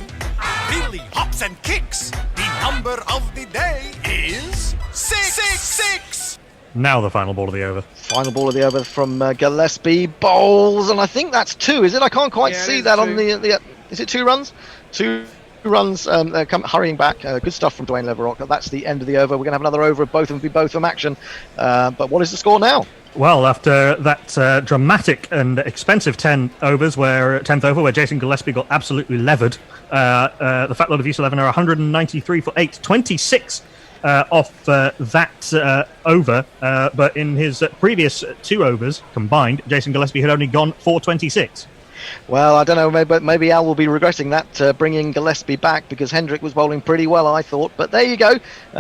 really hops and kicks. The number of the day is 6. Now the final ball of the over. Final ball of the over from Gillespie. Bowls, and I think that's 2, is it? I can't quite see that on the... Is it 2 runs? 2 runs. They're hurrying back. Good stuff from Dwayne Leverock. That's the end of the over. We're going to have another over of both of them, be both of them action. But what is the score now? Well, after that dramatic and expensive 10th over where Jason Gillespie got absolutely levered, the Fat Lot of East 11 are 193 for 8, 26 off that over. But in his previous 2 overs combined, Jason Gillespie had only gone 426. Well, I don't know. Maybe Al will be regretting that, bringing Gillespie back, because Hendrick was bowling pretty well, I thought. But there you go.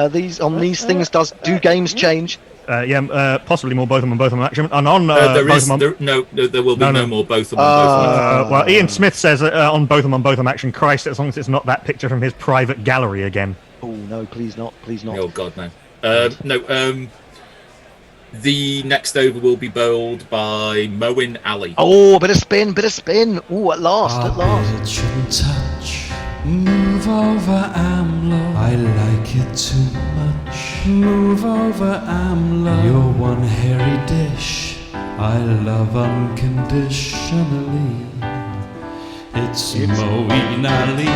These things do games change. Possibly more both of them action. And on there will be no no more both of them. Both well, Ian Smith says on both of them action. Christ, as long as it's not that picture from his private gallery again. Oh no, please not, please not. Oh God, no. The next over will be bowled by Moeen Ali. Oh, bit of spin. Oh, at last. It shouldn't touch. Move over, AMLO. I like it too much. Move over, AMLO. You're one hairy dish I love unconditionally. It's Moeen Ali.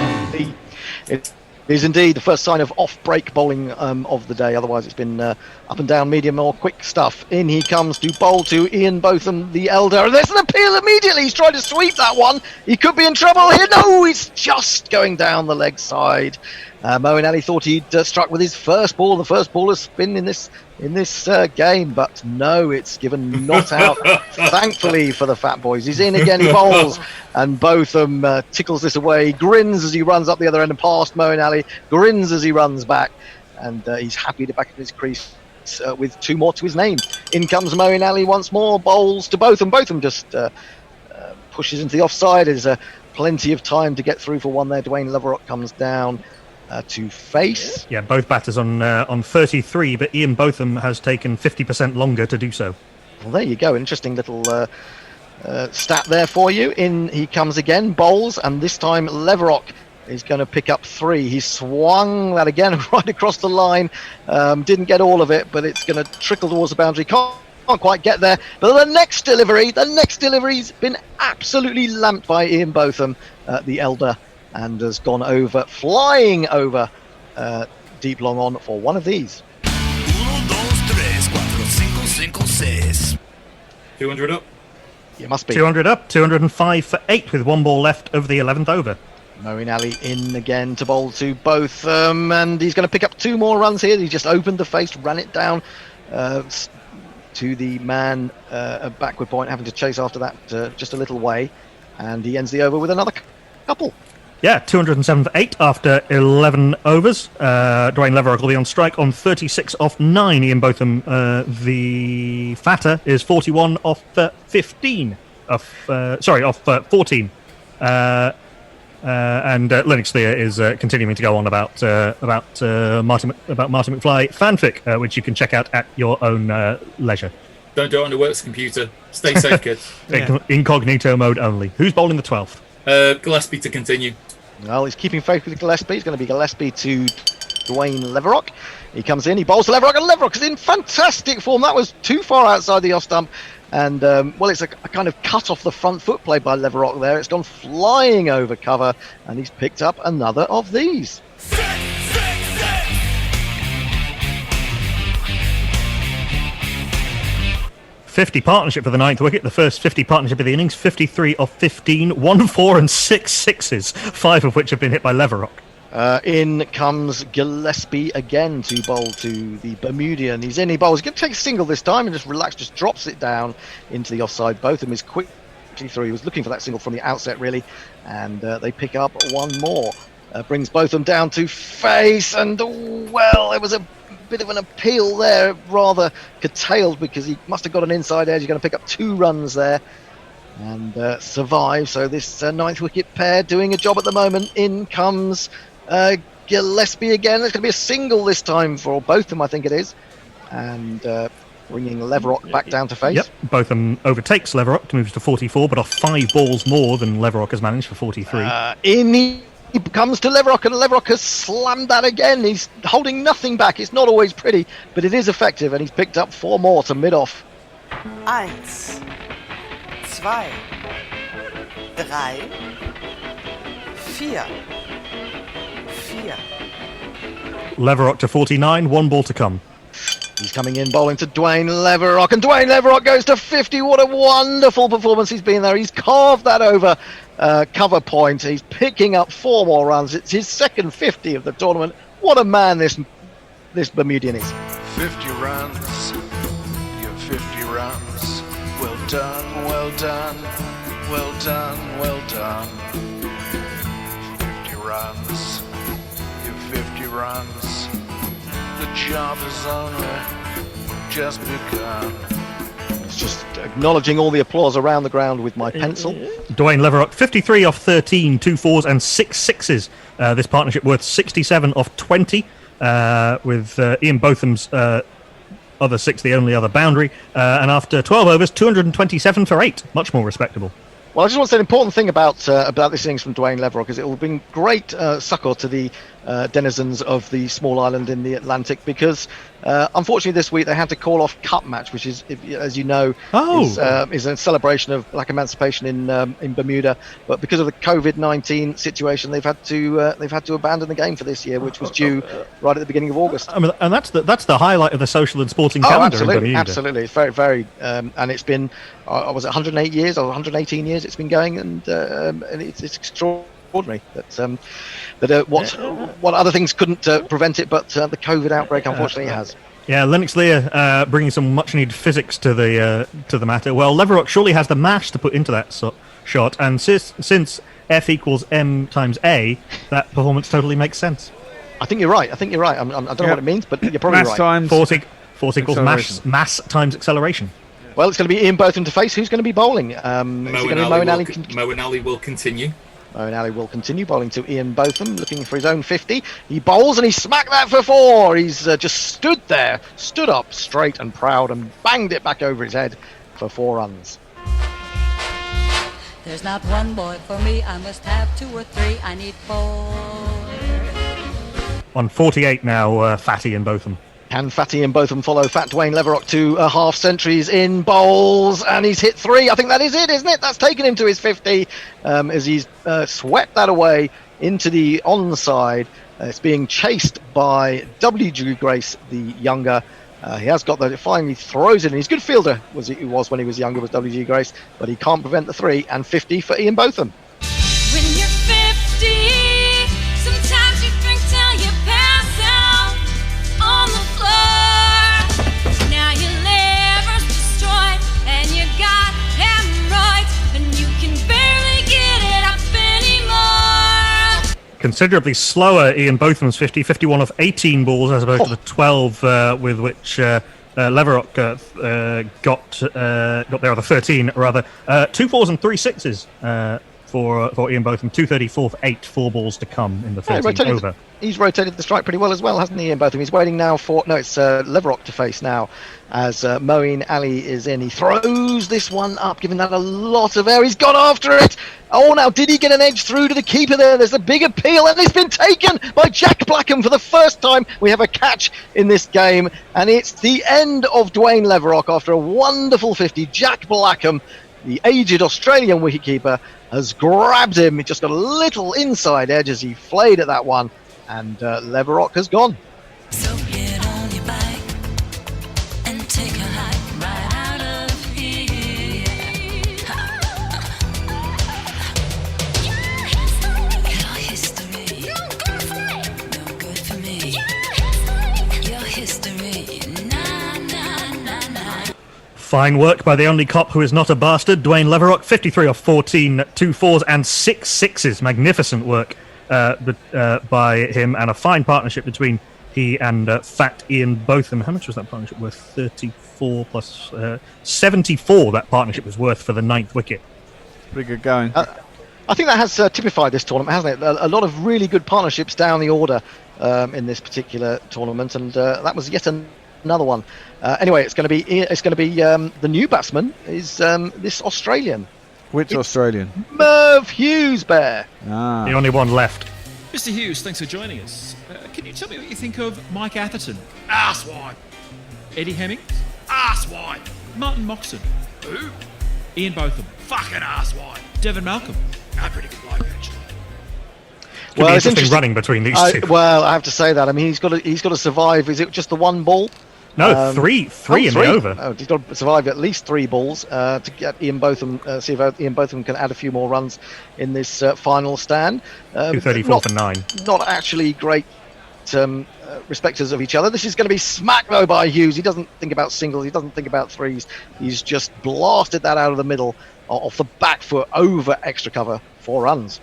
It is indeed the first sign of off-break bowling of the day. Otherwise, it's been up and down, medium or quick stuff. In he comes to bowl to Ian Botham, the elder. And there's an appeal immediately. He's trying to sweep that one. He could be in trouble here. No, he's just going down the leg side. Moeen Ali thought he'd struck with his first ball. The first ball has spin in this game, but no, it's given not out. Thankfully for the Fat Boys, he's in again. He bowls, and Botham tickles this away. He grins as he runs up the other end and past Moeen Ali. Grins as he runs back, and he's happy to back in his crease with 2 more to his name. In comes Moeen Ali once more. Bowls to Botham. Botham just pushes into the offside. There's plenty of time to get through for one there. Dwayne Leverock comes down to face. Yeah, both batters on 33, but Ian Botham has taken 50% longer to do so. Well, there you go. Interesting little stat there for you. In he comes again, bowls, and this time Leverock is going to pick up 3. He swung that again right across the line. Didn't get all of it, but it's going to trickle towards the boundary. Can't quite get there. But the next delivery's been absolutely lamped by Ian Botham, the elder, and has gone over, flying over deep long on for one of these. 200 up. You must be. 200 up, 205 for 8 with 1 ball left of the 11th over. Moeen Ali in again to bowl to both, and he's going to pick up 2 more runs here. He just opened the face, ran it down to the man at backward point, having to chase after that just a little way, and he ends the over with another couple. Yeah, 207 for 8 after 11 overs. Dwayne Leverock will be on strike on 36 off 9. Ian Botham, the fatter, is 41 off 15. Off 14. And Lennox Lear is continuing to go on about Martin McFly fanfic, which you can check out at your own leisure. Don't do it on the works computer. Stay safe, kids. Incognito mode only. Who's bowling the 12th? Gillespie to continue. Well, he's keeping faith with Gillespie. It's going to be Gillespie to Dwayne Leverock. He comes in, he bowls to Leverock, and Leverock is in fantastic form. That was too far outside the off stump. And, well, it's a kind of cut off the front foot play by Leverock there. It's gone flying over cover, and he's picked up another of these. 50 partnership for the 9th wicket, the first 50 partnership of the innings, 53 off 15, 1 4 and 6 sixes, 5 of which have been hit by Leverock. In comes Gillespie again to bowl to the Bermudian. He's in, he bowls. He's going to take a single this time and just relax, just drops it down into the offside. Botham is quickly through. He was looking for that single from the outset, really, and they pick up 1 more. Brings Botham down to face, and well, it was a bit of an appeal there, rather curtailed because he must have got an inside edge. He's going to pick up 2 runs there and survive. So this 9th wicket pair doing a job at the moment. In comes Gillespie again. There's going to be a single this time for Botham, I think it is, and bringing Leverock back down to face. Yep, Botham overtakes Leverock to move to 44, but off 5 balls more than Leverock has managed for 43. He comes to Leverock, and Leverock has slammed that again. He's holding nothing back. It's not always pretty, but it is effective, and he's picked up 4 more to mid-off. 1, 2, 3, 4. Leverock to 49, 1 ball to come. He's coming in bowling to Dwayne Leverock, and Dwayne Leverock goes to 50. What a wonderful performance he's been there. He's carved that over cover point. He's picking up 4 more runs. It's his second 50 of the tournament. What a man this Bermudian is. 50 runs, your 50 runs. Well done, well done, well done, well done. 50 runs, your 50 runs. The job has only just begun. It's just acknowledging all the applause around the ground with my pencil. Dwayne Leverock, 53 off 13, 2 4s and 6 sixes. This partnership worth 67 off 20, with Ian Botham's other 6, the only other boundary. And after 12 overs, 227 for 8. Much more respectable. Well, I just want to say an important thing about this innings from Dwayne Leverock is it will bring great succour to the denizens of the small island in the Atlantic, because unfortunately this week they had to call off Cup match, which is, as you know, is a celebration of black emancipation in Bermuda. But because of the COVID-19 situation, they've had to abandon the game for this year, which was due right at the beginning of August. I mean, and that's the highlight of the social and sporting calendar in Bermuda. Absolutely, it's very, very, and it's been was it 108 years or 118 years it's been going, and it's extraordinary that what other things couldn't prevent it, but the COVID outbreak unfortunately has. Yeah, Lennox Lear bringing some much-needed physics to the matter. Well, Leverock surely has the mash to put into that shot, and since F equals M times A, that performance totally makes sense. I think you're right. I don't know what it means, but you're probably mass right. Times equals mass times acceleration. Well, it's going to be Ian Botham to face. Who's going to be bowling? Moeen Ali will continue. Moeen Ali will continue bowling to Ian Botham, looking for his own 50. He bowls and he smacked that for 4. He's just stood up straight and proud, and banged it back over his head for 4 runs. There's not one boy for me, I must have 2 or 3, I need 4. On 48 now, Fatty and Botham. Can Fatty and Botham follow Fat Dwayne Leverock to half centuries in bowls, and he's hit 3. I think that is it, isn't it? That's taken him to his 50 as he's swept that away into the onside. It's being chased by W.G. Grace, the younger. He has got that. It finally throws it in. He's a good fielder, he was when he was younger, was W.G. Grace, but he can't prevent the 3, and 50 for Ian Botham. When you're 50 considerably slower Ian Botham's 50, 51 off 18 balls as opposed to the 12 with which Leverock got there, or the 13 rather. 2 4s and 3 6s for Ian Botham, 234 for 8, 4 balls to come in the 13th over. He's rotated the strike pretty well as well, hasn't he, Ian Botham? He's waiting now for... No, it's Leverock to face now as Moeen Ali is in. He throws this one up, giving that a lot of air. He's got after it. Oh, now, did he get an edge through to the keeper there? There's a big appeal, and it's been taken by Jack Blackham for the first time. We have a catch in this game, and it's the end of Dwayne Leverock after a wonderful 50. Jack Blackham, the aged Australian wicketkeeper, has grabbed him. He just got a little inside edge as he flayed at that one, and Leverock has gone. So get on your bike and take a hike right out of here. Your history, no good for me. Your history, nah. Fine work by the only cop who is not a bastard, Dwayne Leverock. 53 off 14, 2 4s and 6 6s. Magnificent work by him, and a fine partnership between he and Fat Ian Botham. How much was that partnership worth? 34 plus 74 that partnership was worth for the 9th wicket. Pretty good going. I think that has typified this tournament, hasn't it? A lot of really good partnerships down the order in this particular tournament, and that was yet another one. Anyway, it's going to be the new batsman is this Australian. Which Australian? Merv Hughes, Bear. The only one left. Mr. Hughes, thanks for joining us. Can you tell me what you think of Mike Atherton? Arsewipe. Eddie Hemmings? Arsewipe. Martin Moxon? Who? Ian Botham? Fucking arsewipe. Devon Malcolm? Pretty good bloke, actually. Well, it's interesting running between these two. Well, I have to say that. I mean, he's got to survive. Is it just the one ball? No, three in the over. Oh, he's got to survive at least 3 balls to get Ian Botham. See if Ian Botham can add a few more runs in this final stand. 234 for 9. Not actually great respecters of each other. This is going to be smacked though by Hughes. He doesn't think about singles. He doesn't think about threes. He's just blasted that out of the middle, off the back foot, over extra cover, 4 runs.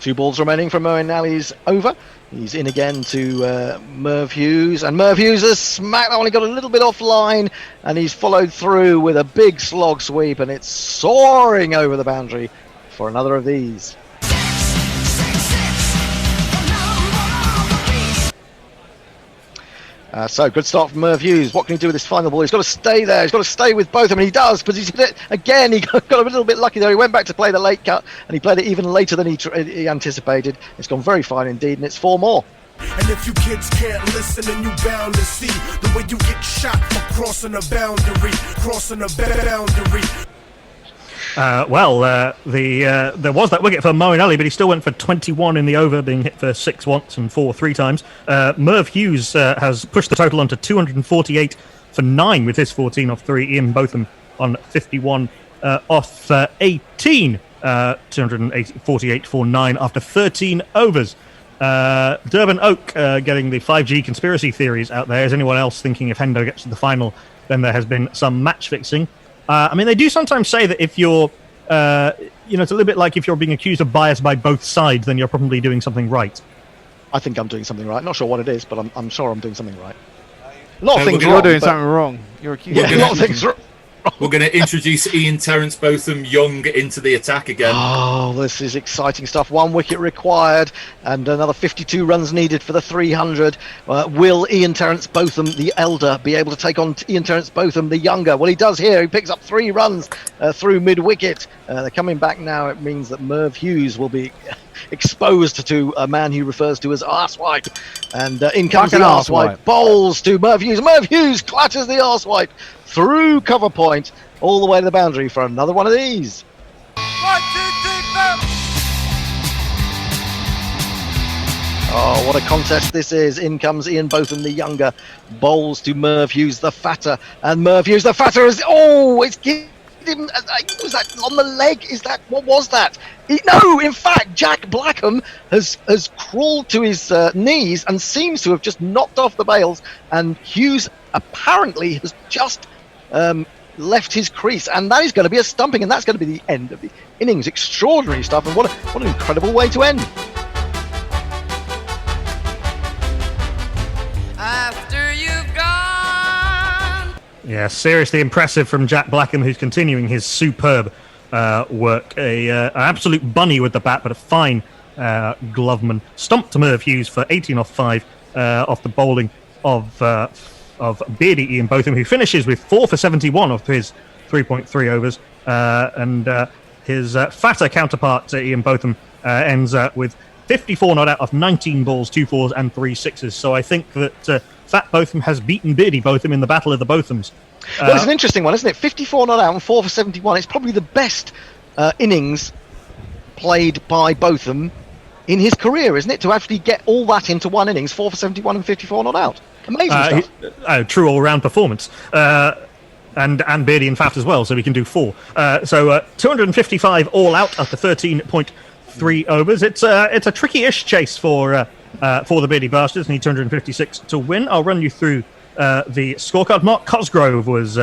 2 balls remaining from Moeen Ali's over. He's in again to Merv Hughes, and Merv Hughes has smacked that one. He got a little bit offline, and he's followed through with a big slog sweep, and it's soaring over the boundary for another of these. So good start from Merv Hughes. What can he do with this final ball? He's got to stay there. He's got to stay with both of them, and he does, but he's hit it again. He got a little bit lucky there. He went back to play the late cut, and he played it even later than he anticipated. It's gone very fine indeed, and it's 4 more. And if you kids can't listen, then you bound to see the way you get shot for crossing a boundary, crossing a boundary. There was that wicket for Moeen Ali, but he still went for 21 in the over, being hit for 6 once and 4 3 times. Merv Hughes has pushed the total on to 248 for 9 with his 14 off 3. Ian Botham on 51 off 18, 248 for 9 after 13 overs. Durban Oak getting the 5G conspiracy theories out there. Is anyone else thinking if Hendo gets to the final, then there has been some match fixing? I mean, they do sometimes say that if you're, it's a little bit like if you're being accused of bias by both sides, then you're probably doing something right. I think I'm doing something right. Not sure what it is, but I'm sure I'm doing something right. A lot of things you're wrong. Doing something wrong. You're accused. Yeah, a lot of things wrong. We're going to introduce Ian Terence Botham Young into the attack again. Oh, this is exciting stuff. 1 wicket required and another 52 runs needed for the 300. Will Ian Terence Botham, the elder, be able to take on Ian Terence Botham, the younger? Well, he does here. He picks up 3 runs through mid-wicket. They're coming back now. It means that Merv Hughes will be exposed to a man he refers to as arsewipe. And in comes the arsewipe. Bowls to Merv Hughes. Merv Hughes clatters the arsewipe through cover point all the way to the boundary for another one of these. 1, 2, 3, 4. Oh, what a contest this is. In comes Ian Botham, the younger, bowls to Merv Hughes, the fatter. And Merv Hughes, the fatter, it's given him, was that on the leg? What was that? No, in fact, Jack Blackham has crawled to his knees and seems to have just knocked off the bails. And Hughes apparently has just left his crease, and that is going to be a stumping, and that's going to be the end of the innings. Extraordinary stuff, and what an incredible way to end. After you've gone. Yeah, seriously impressive from Jack Blackham, who's continuing his superb work. An absolute bunny with the bat, but a fine gloveman. Stumped to Merv Hughes for 18 off 5 off the bowling of Beardy Ian Botham, who finishes with 4 for 71 off his 3.3 overs. And his fatter counterpart, Ian Botham, ends with 54 not out of 19 balls, 2 fours and 3 sixes. So I think that Fat Botham has beaten Beardy Botham in the Battle of the Bothams. Well, it's an interesting one, isn't it? 54 not out and 4 for 71. It's probably the best innings played by Botham in his career, isn't it? To actually get all that into one innings, 4 for 71 and 54 not out. Amazing stuff. True all-round performance. And Beardy and Fat as well, so we can do 4. So 255 all out after 13.3 overs. It's a tricky-ish chase for the Beardy Bastards. Need 256 to win. I'll run you through the scorecard. Mark Cosgrove was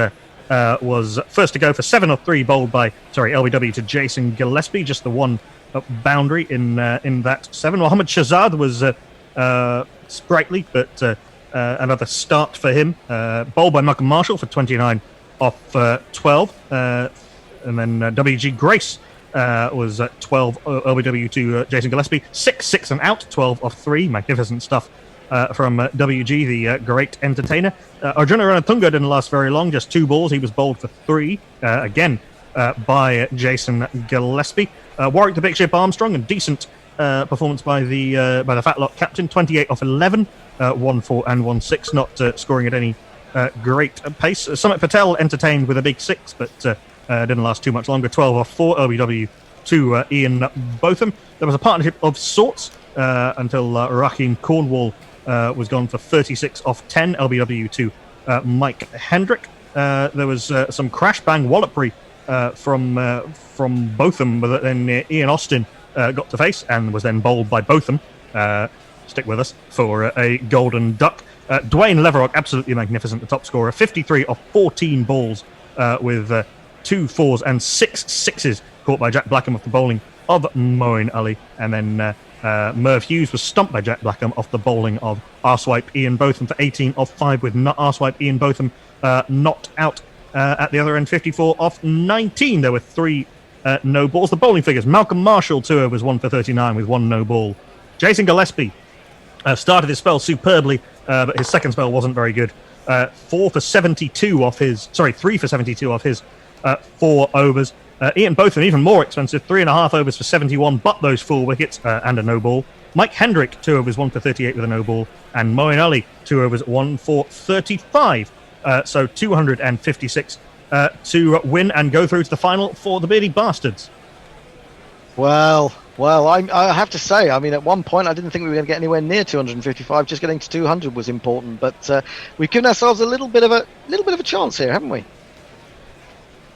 first to go for 7 off 3, bowled by LBW to Jason Gillespie, just the one boundary in that 7. Mohammad Shahzad was sprightly, but another start for him. Bowled by Malcolm Marshall for 29 off 12, and then WG Grace was 12 LBW to Jason Gillespie, 6 and out, 12 off 3. Magnificent stuff from WG, the great entertainer. Arjuna Ranatunga didn't last very long, just 2 balls. He was bowled for 3, again by Jason Gillespie. Warwick the Big Ship Armstrong, a decent performance by the Fat Lot captain, 28 off 11, 1 4 and 1 6, not scoring at any great pace. Sumit Patel entertained with a big 6, but didn't last too much longer, 12 off 4, LBW to Ian Botham. There was a partnership of sorts until Raheem Cornwall was gone for 36 off 10, LBW to Mike Hendrick. There was some crash bang wallopry from Botham, but then Ian Austin got to face and was then bowled by Botham. Stick with us for a golden duck. Dwayne Leverock, absolutely magnificent, the top scorer, 53 off 14 balls with 2 fours and 6 sixes, caught by Jack Blackham off the bowling of Moeen Ali. And then Merv Hughes was stumped by Jack Blackham off the bowling of Arswipe Ian Botham for 18 off 5, with Arswipe Ian Botham not out at the other end, 54 off 19. There were 3 no balls. The bowling figures: Malcolm Marshall, 2 overs, 1 for 39 with 1 no ball. Jason Gillespie started his spell superbly, but his second spell wasn't very good. 3 for 72 off his 4 overs. Ian Botham, even more expensive, 3.5 overs for 71, but those 4 wickets and a no ball. Mike Hendrick, 2 overs, 1 for 38 with a no ball, and Moeen Ali, 2 overs, 1 for 35. So 256 to win and go through to the final for the Beardy Bastards. Well, I have to say, I mean, at one point I didn't think we were going to get anywhere near 255. Just getting to 200 was important, but we've given ourselves a little bit of a chance here, haven't we?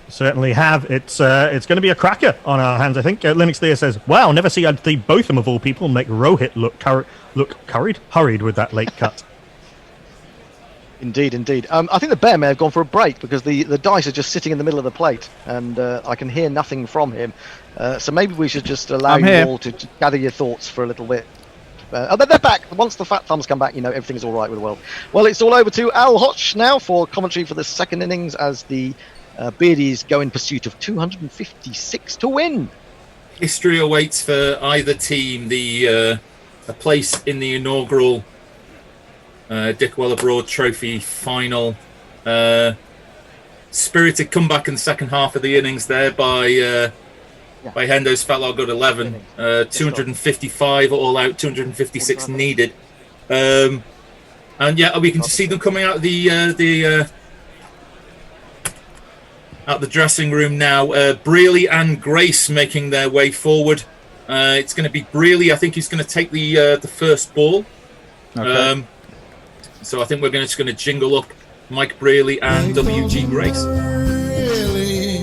Certainly have. It's going to be a cracker on our hands, I think. Linux Lear says, "Wow, never see the Botham of all people make Rohit look hurried with that late cut." Indeed. I think the bear may have gone for a break because the dice are just sitting in the middle of the plate, and I can hear nothing from him. So maybe we should just allow you all to gather your thoughts for a little bit. They're back. Once the fat thumbs come back, everything is all right with the world. Well, it's all over to Al Hodge now for commentary for the second innings as the Beardies go in pursuit of 256 to win. History awaits for either team. A place in the inaugural Dickwella-Broad Trophy final. Spirited comeback in the second half of the innings there by Hendo's Fat Lot, got 11. 255 all out, 256 needed. And we can see them coming out of the dressing room now. Brearley and Grace making their way forward. It's going to be Brearley. I think he's going to take the first ball. Okay. So I think we're just going to jingle up Mike Brearley and WG Grace. Really,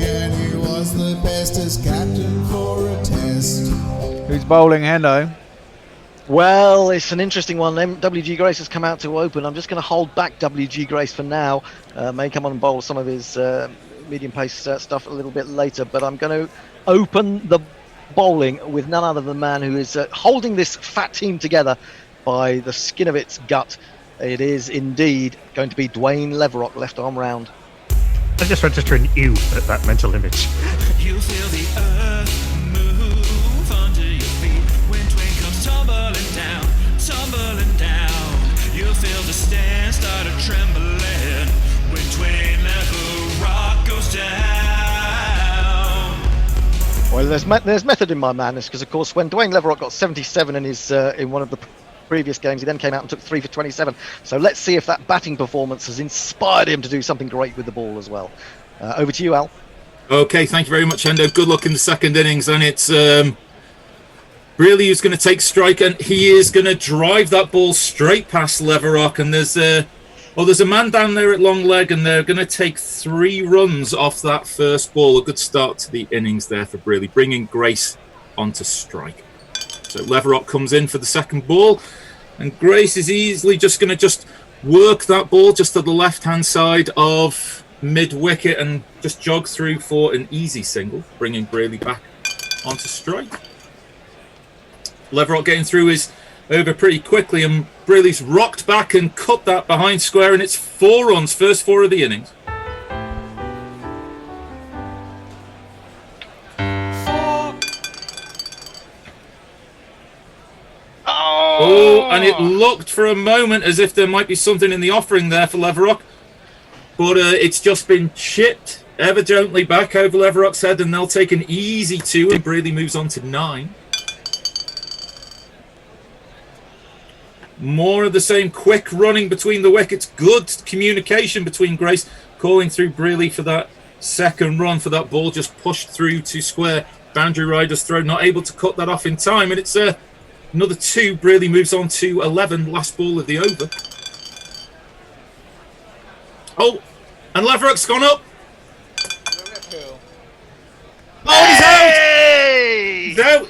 and he was the best as captain for a test. Who's bowling, Hendo? Well, it's an interesting one. WG Grace has come out to open. I'm just going to hold back WG Grace for now. May come on and bowl some of his medium pace stuff a little bit later, but I'm going to open the bowling with none other than the man who is holding this fat team together by the skin of its gut. It is indeed going to be Dwayne Leverock, left arm round. I just register an ew at that mental image. You feel the earth move under your feet when Dwayne comes tumbling down. You feel the stand start a trembling when Dwayne Leverock goes down. Well, there's method in my madness, because of course when Dwayne Leverock got 77 in his in one of the previous games, he then came out and took 3 for 27. So let's see if that batting performance has inspired him to do something great with the ball as well. Over to you, Al. Okay, thank you very much, Endo. Good luck in the second innings, and it's really who's going to take strike, and he is going to drive that ball straight past Leverock, and there's a man down there at long leg, and they're going to take 3 runs off that first ball. A good start to the innings there for Brearley, bringing Grace onto strike. So Leverock comes in for the second ball, and Grace is easily just going to work that ball just to the left-hand side of mid-wicket and just jog through for an easy single, bringing Brearley back onto strike. Leverock getting through is over pretty quickly, and Brearley's rocked back and cut that behind square, and it's 4 runs, first 4 of the innings. Oh, and it looked for a moment as if there might be something in the offering there for Leverock, but it's just been chipped ever gently back over Leverock's head, and they'll take an easy 2, and Brearley moves on to 9. More of the same, quick running between the wickets, good communication between Grace, calling through Brearley for that second run, for that ball just pushed through to square. Boundary Rider's throw, not able to cut that off in time, and it's another 2. Brearley moves on to 11, last ball of the over. Oh, and Leverock's gone up. Oh, he's out!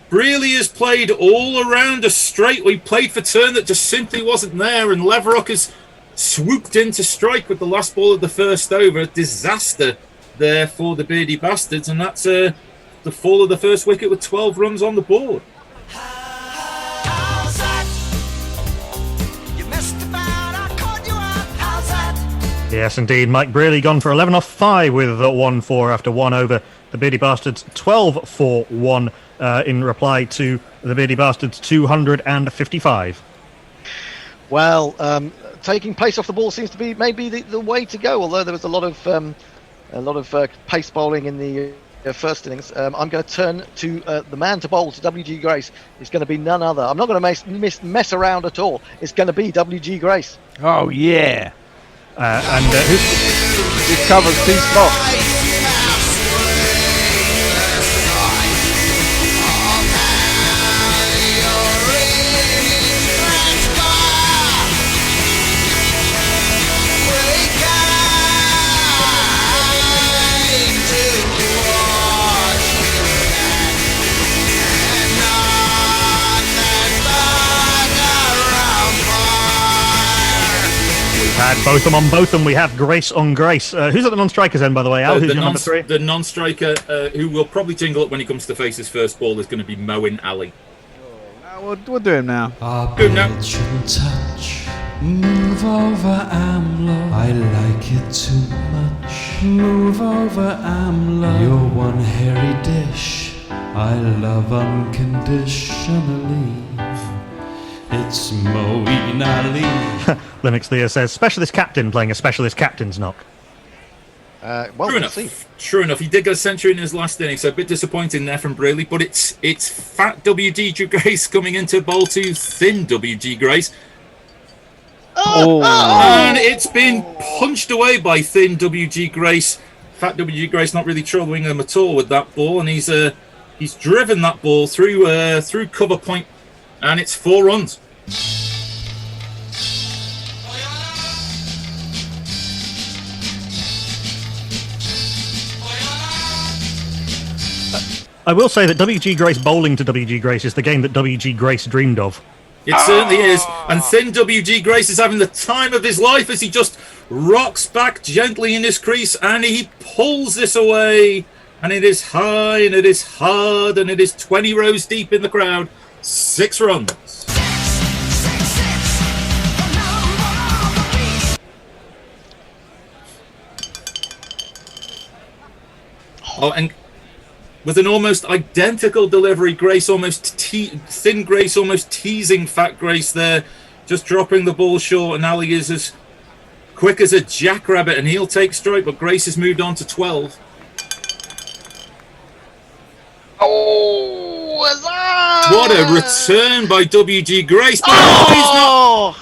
Brearley has played all around a straight. We played for turn that just simply wasn't there, and Leverock has swooped into strike with the last ball of the first over. A disaster there for the Beardy Bastards, and that's the fall of the first wicket with 12 runs on the board. Yes, indeed. Mike Brearley gone for 11 off 5 with 1-4 after 1 over. The Beardy Bastards 12 for 1 in reply to the Beardy Bastards 255. Well, taking pace off the ball seems to be maybe the way to go. Although there was a lot of pace bowling in the first innings. I'm going to turn to the man to bowl to WG Grace. It's going to be none other. I'm not going to mess around at all. It's going to be WG Grace. Oh yeah. And who covers 2 spots? Had both them on both, and we have Grace on Grace. Who's at the non-strikers end, by the way, Al? Who's your number 3? The non-striker, who will probably jingle up when he comes to face his first ball, is going to be Moeen Ali. We'll do him now. Our Do him now. bed shouldn't touch. Move over, Amlo. I like it too much. Move over, Amlo. You're one hairy dish I love unconditionally. It's Moeen Ali. Linux Lear says, specialist captain playing a specialist captain's knock. True enough. He did get a century in his last inning, so a bit disappointing there from Brearley, but it's fat WG Grace coming into bowl to thin WG Grace. And it's been punched away by thin WG Grace. Fat WG Grace not really troubling him at all with that ball, and he's driven that ball through cover point, and it's 4 runs. I will say that W.G. Grace bowling to W.G. Grace is the game that W.G. Grace dreamed of. It certainly is. And thin W.G. Grace is having the time of his life as he just rocks back gently in his crease and he pulls this away. And it is high and it is hard and it is 20 rows deep in the crowd. 6 runs. Oh, and with an almost identical delivery, Thin Grace almost teasing Fat Grace there, just dropping the ball short, and Ali is as quick as a jackrabbit, and he'll take strike, but Grace has moved on to 12. Oh, what a return by W.G. Grace. But he's not.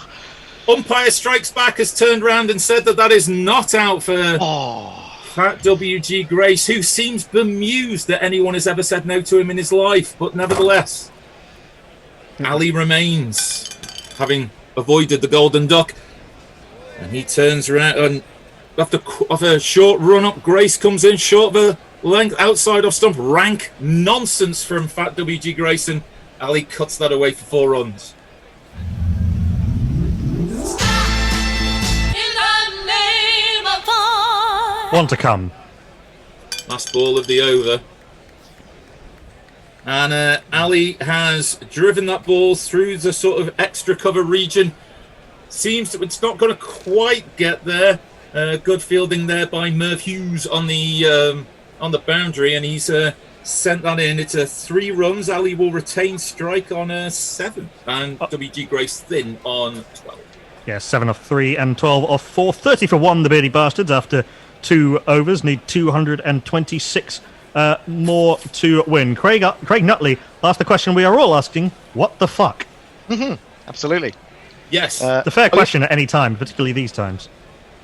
Umpire Strikes Back has turned around and said that is not out for Fat W.G. Grace, who seems bemused that anyone has ever said no to him in his life. But nevertheless, Ali remains, having avoided the golden duck. And he turns around, and after a short run-up, Grace comes in short of a length outside off stump. Rank nonsense from Fat W.G. Grace, and Ali cuts that away for 4 runs. One to come. Last ball of the over. And Ali has driven that ball through the sort of extra cover region. Seems that it's not going to quite get there. Good fielding there by Merv Hughes on the boundary, and he's sent that in. It's 3 runs. Ali will retain strike on 7, and W.G. Grace thin on 12. Yeah, 7 off 3 and 12 off 4. 30 for 1, the Beardy Bastards, after 2 overs. Need 226 more to win. Craig Nutley asked the question we are all asking, what the fuck? Mm-hmm. Absolutely. Yes. The fair question at any time, particularly these times.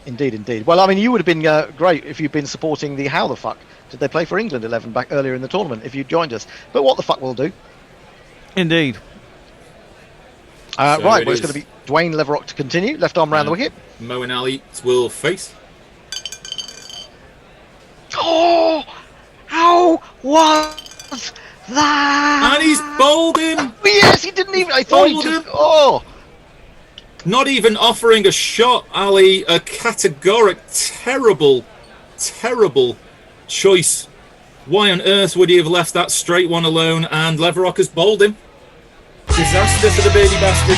Indeed. Well, I mean, you would have been great if you'd been supporting the How the Fuck did they play for England 11 back earlier in the tournament, if you'd joined us. But what the fuck will do. Indeed. Right, well, it's going to be Dwayne Leverock to continue. Left arm round the wicket. Moeen Ali will face. Oh! How was that? And he's bowled him! Oh, yes, he didn't even... I thought he just... Oh! Not even offering a shot, Ali. A categoric, terrible choice. Why on earth would he have left that straight one alone? And Leverock has bowled him. Disaster for the Beardy Bastards.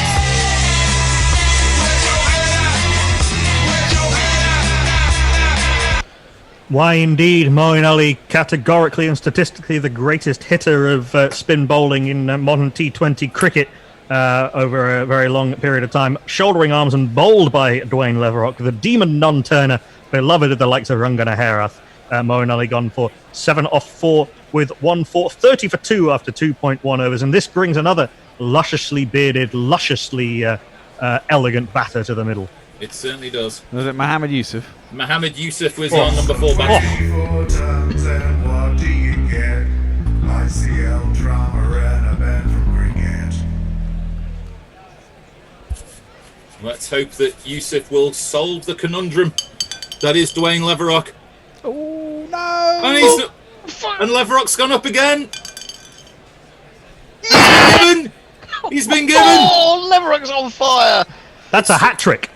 Why indeed, Moeen Ali, categorically and statistically the greatest hitter of spin bowling in modern T20 cricket over a very long period of time. Shouldering arms and bowled by Dwayne Leverock, the demon non-turner, beloved of the likes of Rangana Herath. Moeen Ali gone for 7 off 4 with 1 for 30 for 2 after 2.1 overs. And this brings another lusciously bearded, lusciously elegant batter to the middle. It certainly does. Was it Mohammed Yusuf? Mohammed Yusuf was on number 4 batting. 4 tons and what do you get? ICL drama and a ban from cricket. Let's hope that Yusuf will solve the conundrum that is Dwayne Leverock. Oh no! And Leverock's gone up again. He's been given. Oh, Leverock's on fire. That's a hat trick.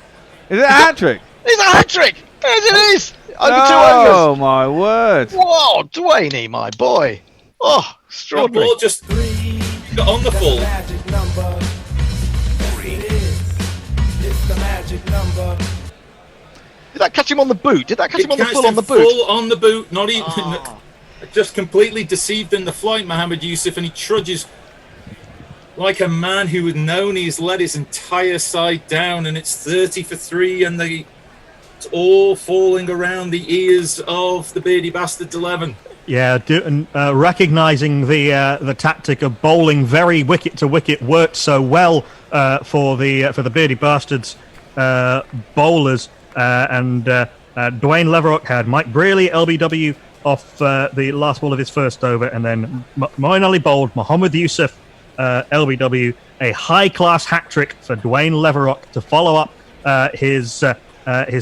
Is it a hat trick? It's a hat trick. Yes, it is. Over 2 Oh overs. my word! Whoa, Dwayne, my boy. Oh, The extraordinary. ball just got on the full. Did that catch him on the boot? Did that catch him on the Catched full on him the boot? Full on the boot. Not even. Just completely deceived in the flight, Mohammed Yusuf, and he trudges like a man who had known he's let his entire side down, and it's 30 for 3, and it's all falling around the ears of the Beardy Bastards 11. Yeah, recognising the tactic of bowling very wicket to wicket worked so well for the Beardy Bastards bowlers, and Dwayne Leverock had Mike Brearley LBW off the last ball of his first over, and then Moeen Ali bowled Mohammed Yusuf LBW, a high-class hat trick for Dwayne Leverock to follow up his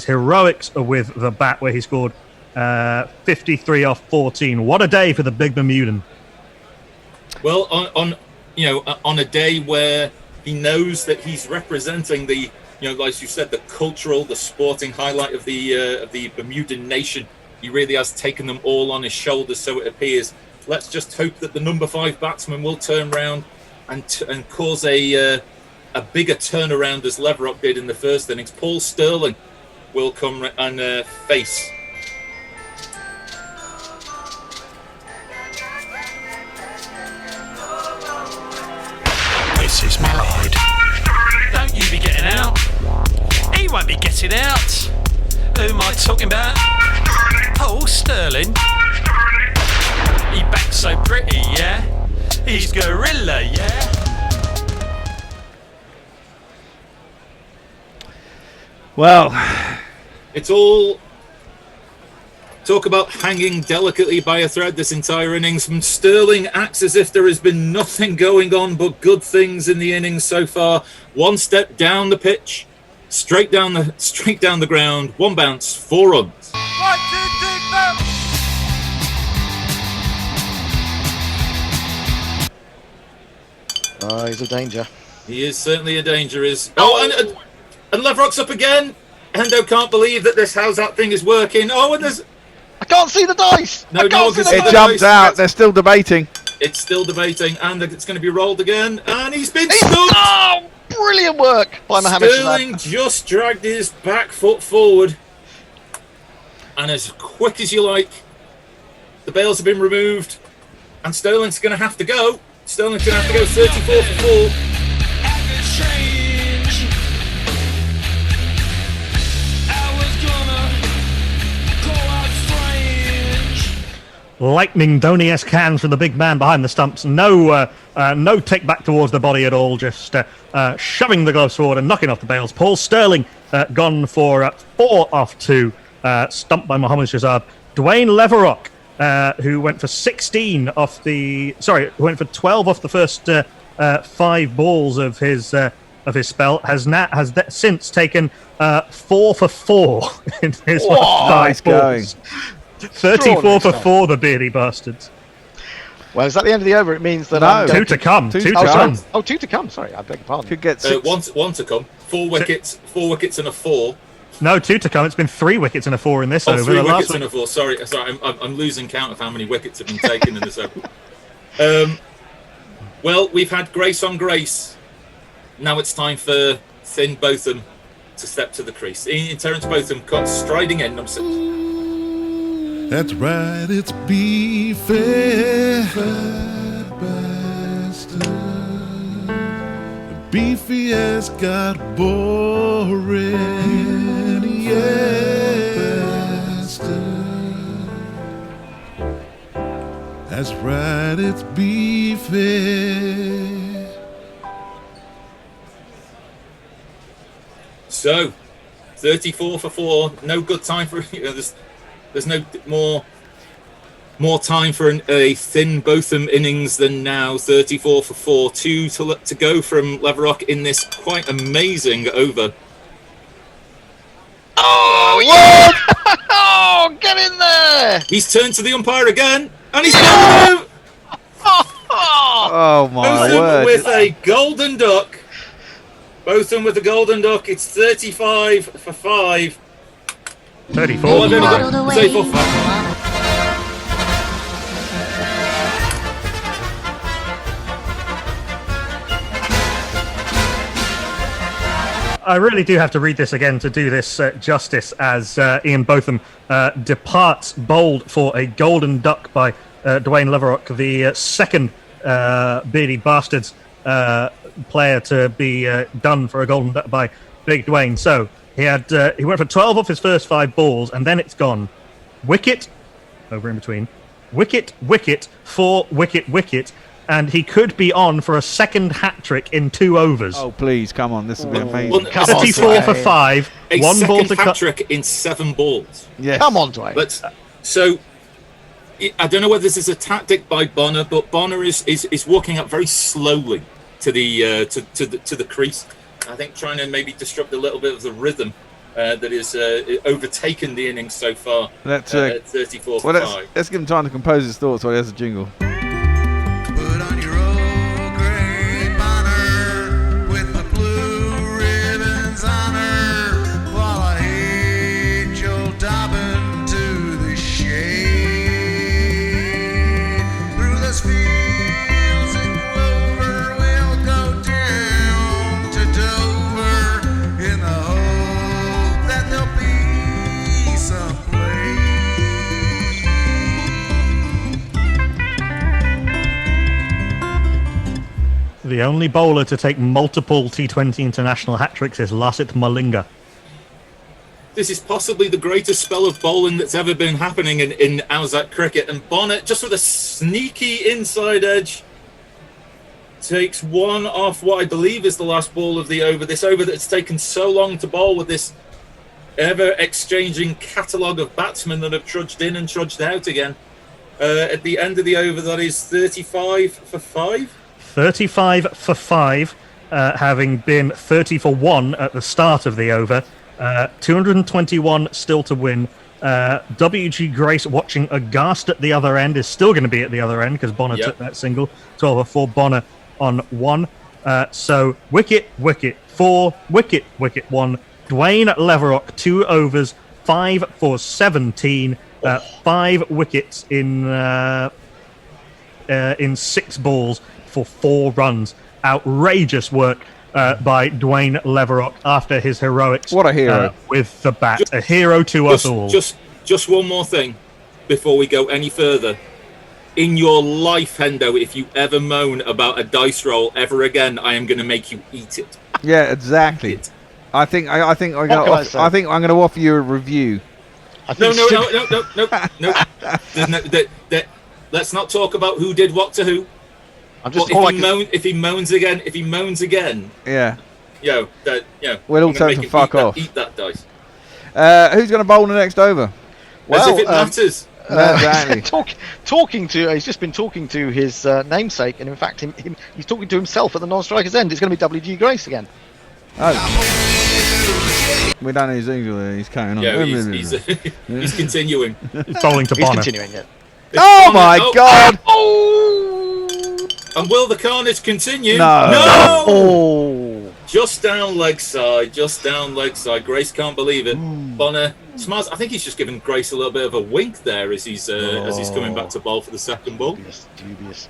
heroics with the bat, where he scored 53 off 14. What a day for the big Bermudan. Well, on a day where he knows that he's representing the, like you said, the cultural, the sporting highlight of the Bermudan nation, he really has taken them all on his shoulders, so it appears. Let's just hope that the number 5 batsman will turn round and cause a bigger turnaround as Leverock did in the first innings. Paul Sterling will come and face. This is my lord. Don't you be getting out. He won't be getting out. Who am I talking about? Paul Sterling. He backs so pretty, yeah? He's Guerilla, yeah? Well, it's all talk about hanging delicately by a thread this entire innings. And Sterling acts as if there has been nothing going on but good things in the innings so far. One step down the pitch, straight down the ground, one bounce, 4 runs. 1, 2, 3, 4. Oh, he's a danger. He is certainly a danger. And Leverock's up again. Hendo can't believe that this Owzat thing is working. Oh, and there's... I can't see the dice! No, no one can see the it jumped dice. out. They're still debating. It's still debating, and it's going to be rolled again. And he's been stumped! Oh, brilliant work by Mohammed Sterling just dragged his back foot forward. And as quick as you like, the bails have been removed. And Sterling's going to have to go. Sterling's going to have to go 34 for 4. Lightning Dhoni-esque hands from the big man behind the stumps. No take back towards the body at all. Just shoving the gloves forward and knocking off the bails. Paul Sterling gone for 4 off 2. Stumped by Mohammad Shahzad. Dwayne Leverock, who went for 16 off the... Sorry, who went for 12 off the first 5 balls of his spell, has since taken 4 for 4 in his last 5 balls. 34 for 4, the Beardy bastards. Well, is that the end of the over? It means that... No, 2 to come. 2 to come. Oh, 2 to come. Sorry, I beg your pardon. Could get 6. One to come. 4 wickets. 4 wickets and a 4. No, 2 to come. It's been 3 wickets and a 4 in this over. 3 wickets and a 4. Sorry, I'm losing count of how many wickets have been taken in this over. Well, we've had grace on grace. Now it's time for Thin Botham to step to the crease. Terence Botham cut striding in number 6. That's right, it's Beefy, fat bastard. Beefy has got boring, bastard. That's right, it's Beefy. So, 34 for 4. No good time for... There's no more time for a Thin Botham innings than now. 34 for 4. 2 to go from Leverock in this quite amazing over. Oh, yeah! Oh, get in there! He's turned to the umpire again, and he's done it! Oh, my Botham word. with a golden duck. Botham with the golden duck. It's 35 for 5. 34. Oh, 34 for 5. I really do have to read this again to do this justice, as Ian Botham departs bowled for a golden duck by Dwayne Leverock, the second Beardy Bastards player to be done for a golden duck by Big Dwayne. So he went for 12 off his first 5 balls, and then it's gone wicket, over in between, wicket, wicket, 4 wicket, wicket, and he could be on for a second hat-trick in 2 overs. Oh, please, come on, this will be amazing. 34 for 5, a 1 ball to second hat-trick in 7 balls. Yes. Come on, Dwayne. But, so, I don't know whether this is a tactic by Bonner, but Bonner is walking up very slowly to the crease. I think trying to maybe disrupt a little bit of the rhythm that is overtaken the innings so far. Let's 34 for 5. let's give him time to compose his thoughts while he has a jingle. Put on your The only bowler to take multiple T20 international hat-tricks is Lasith Malinga. This is possibly the greatest spell of bowling that's ever been happening in Owzat cricket. And Bonner, just with a sneaky inside edge, takes one off what I believe is the last ball of the over. This over that's taken so long to bowl with this ever-exchanging catalogue of batsmen that have trudged in and trudged out again. At the end of the over, that is 35 for 5. 35 for 5, having been 30 for 1 at the start of the over. 221 still to win. WG Grace, watching aghast at the other end, is still going to be at the other end because Bonner took that single. 12 for 4, Bonner on 1. So wicket, 4, wicket, 1. Dwayne Leverock, 2 overs, 5 for 17. 5 wickets in 6 balls for 4 runs. Outrageous work by Dwayne Leverock after his heroics. What a hero. With the bat. A hero to us all. Just one more thing before we go any further. In your life, Hendo, if you ever moan about a dice roll ever again, I am going to make you eat it. Yeah, exactly. I think I'm going to offer you a review. No. Let's not talk about who did what to who. If he moans again. Yeah. We'll all tell him to fuck off. Eat that dice. Who's going to bowl the next over? Well, as if it matters. Exactly. He's just been talking to his namesake, and in fact, he's talking to himself at the non-striker's end. It's going to be WG Grace again. Oh. We don't know his English. He's carrying on. Yeah, he's continuing. He's bowling to Bonner. He's continuing it. Oh my God! And will the carnage continue? No. Oh. Just down leg side. Grace can't believe it. Bonner smiles. I think he's just giving Grace a little bit of a wink there as he's coming back to bowl for the second ball. Dubious.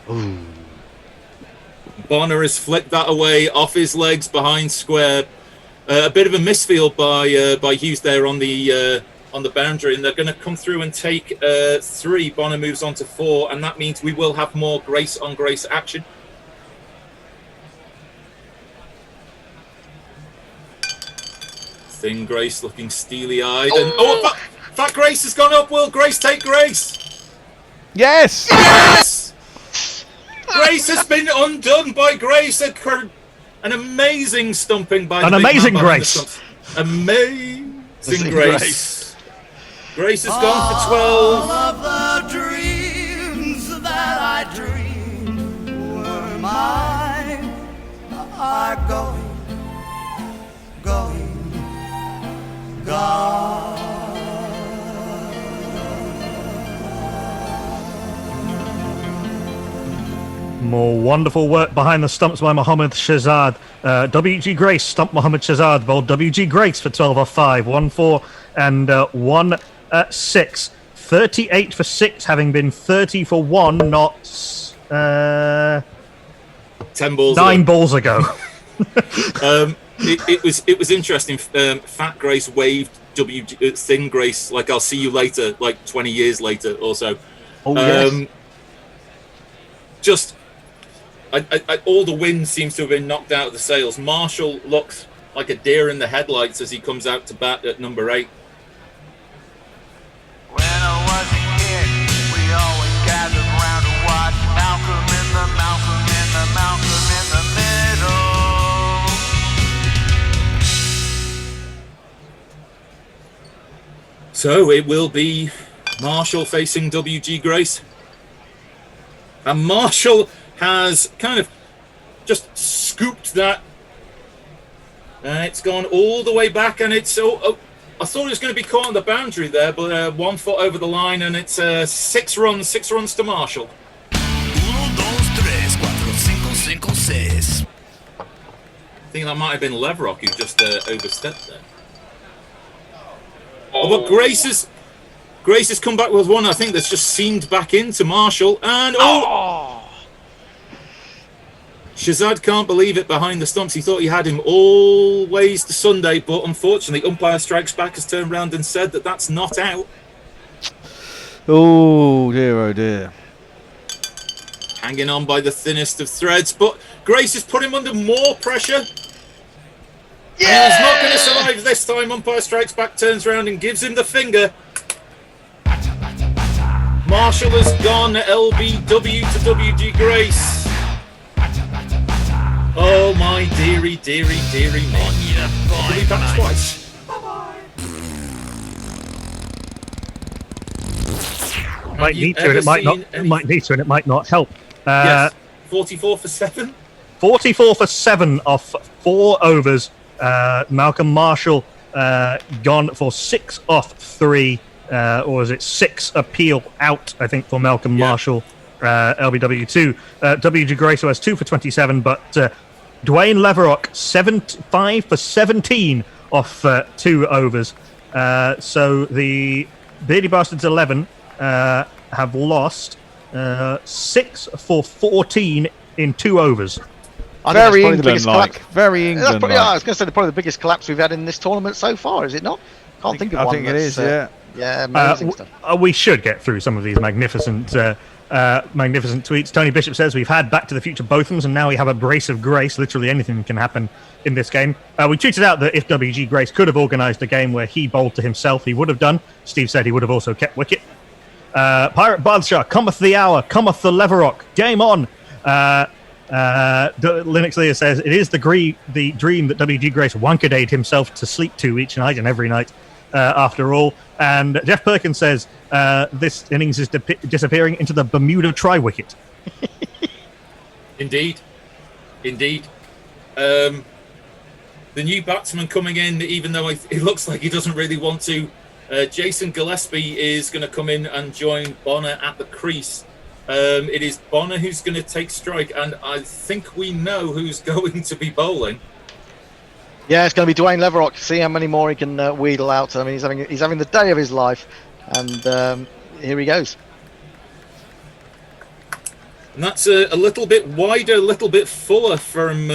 Ooh. Bonner has flicked that away off his legs behind square. A bit of a misfield by Hughes there on the boundary, and they're going to come through and take 3. Bonner moves on to 4, and that means we will have more Grace on Grace action. Thin Grace looking steely-eyed, and Fat Grace has gone up. Will Grace take Grace? Yes. Grace has been undone by Grace. An amazing stumping by an amazing Grace. Amazing Grace. Grace has gone for 12. All of the dreams that I dreamed were mine are gone. More wonderful work behind the stumps by Mohammad Shahzad. WG Grace stumped Mohammad Shahzad, bowled WG Grace for 12 off 5, 1-4 and 1-6. 38 for 6, having been 30 for 1, not 10 balls 9 balls ago. It was interesting. Fat Grace waved Thin Grace like I'll see you later, like 20 years later or so. Just all the wind seems to have been knocked out of the sails. Marshall looks like a deer in the headlights as he comes out to bat at number 8. When I was a kid, we always gathered around to watch Malcolm in the middle. So it will be Marshall facing WG Grace. And Marshall has kind of just scooped that. It's gone all the way back, and it's... I thought it was going to be caught on the boundary there, but 1 foot over the line, and it's 6 runs to Marshall. 1, 2, 3, 4, 5, 6. I think that might have been Leverock who just overstepped there. But Grace has come back with one, I think, that's just seamed back into Marshall. And Shahzad can't believe it behind the stumps. He thought he had him all ways to Sunday, but unfortunately, umpire strikes back, has turned round and said that that's not out. Oh dear, oh dear. hanging on by the thinnest of threads, but Grace has put him under more pressure. Yeah! He's not going to survive this time. Umpire strikes back, turns around and gives him the finger. Marshall has gone LBW to WG Grace. Oh my dearie, dearie, dearie me. He'll be back twice. Might need to, and it might not. It might need to, and it might not help. Yes. 44 for 7. 44 for 7 off 4 overs. Malcolm Marshall gone for 6 off 3, or is it 6 appeal out? I think for Malcolm Marshall, LBW2. WG Grace has 2 for 27, but Dwayne Leverock 5 for 17 off 2 overs. So the Beardy Bastards 11 have lost 6 for 14 in 2 overs. Very England-like. Very England-like. I was going to say probably the biggest collapse we've had in this tournament so far, is it not? Can't think of one. I think it is, yeah. Yeah, amazing stuff. We should get through some of these magnificent tweets. Tony Bishop says, we've had Back to the Future Bothams, and now we have a Brace of Grace. Literally anything can happen in this game. We tweeted out that if WG Grace could have organised a game where he bowled to himself, he would have done. Steve said he would have also kept wicket. Pirate Bathshah, cometh the hour, cometh the Leverock, game on. Linux Leah says, it is the dream that WG Grace wankadade himself to sleep to each night and every night, after all. And Jeff Perkins says, this innings is disappearing into the Bermuda try-wicket. Indeed. The new batsman coming in, even though it looks like he doesn't really want to, Jason Gillespie is going to come in and join Bonner at the crease. It is Bonner who's going to take strike, and I think we know who's going to be bowling. Yeah, it's going to be Dwayne Leverock. See how many more he can wheedle out. I mean, he's having the day of his life, and here he goes. And that's a little bit wider, a little bit fuller from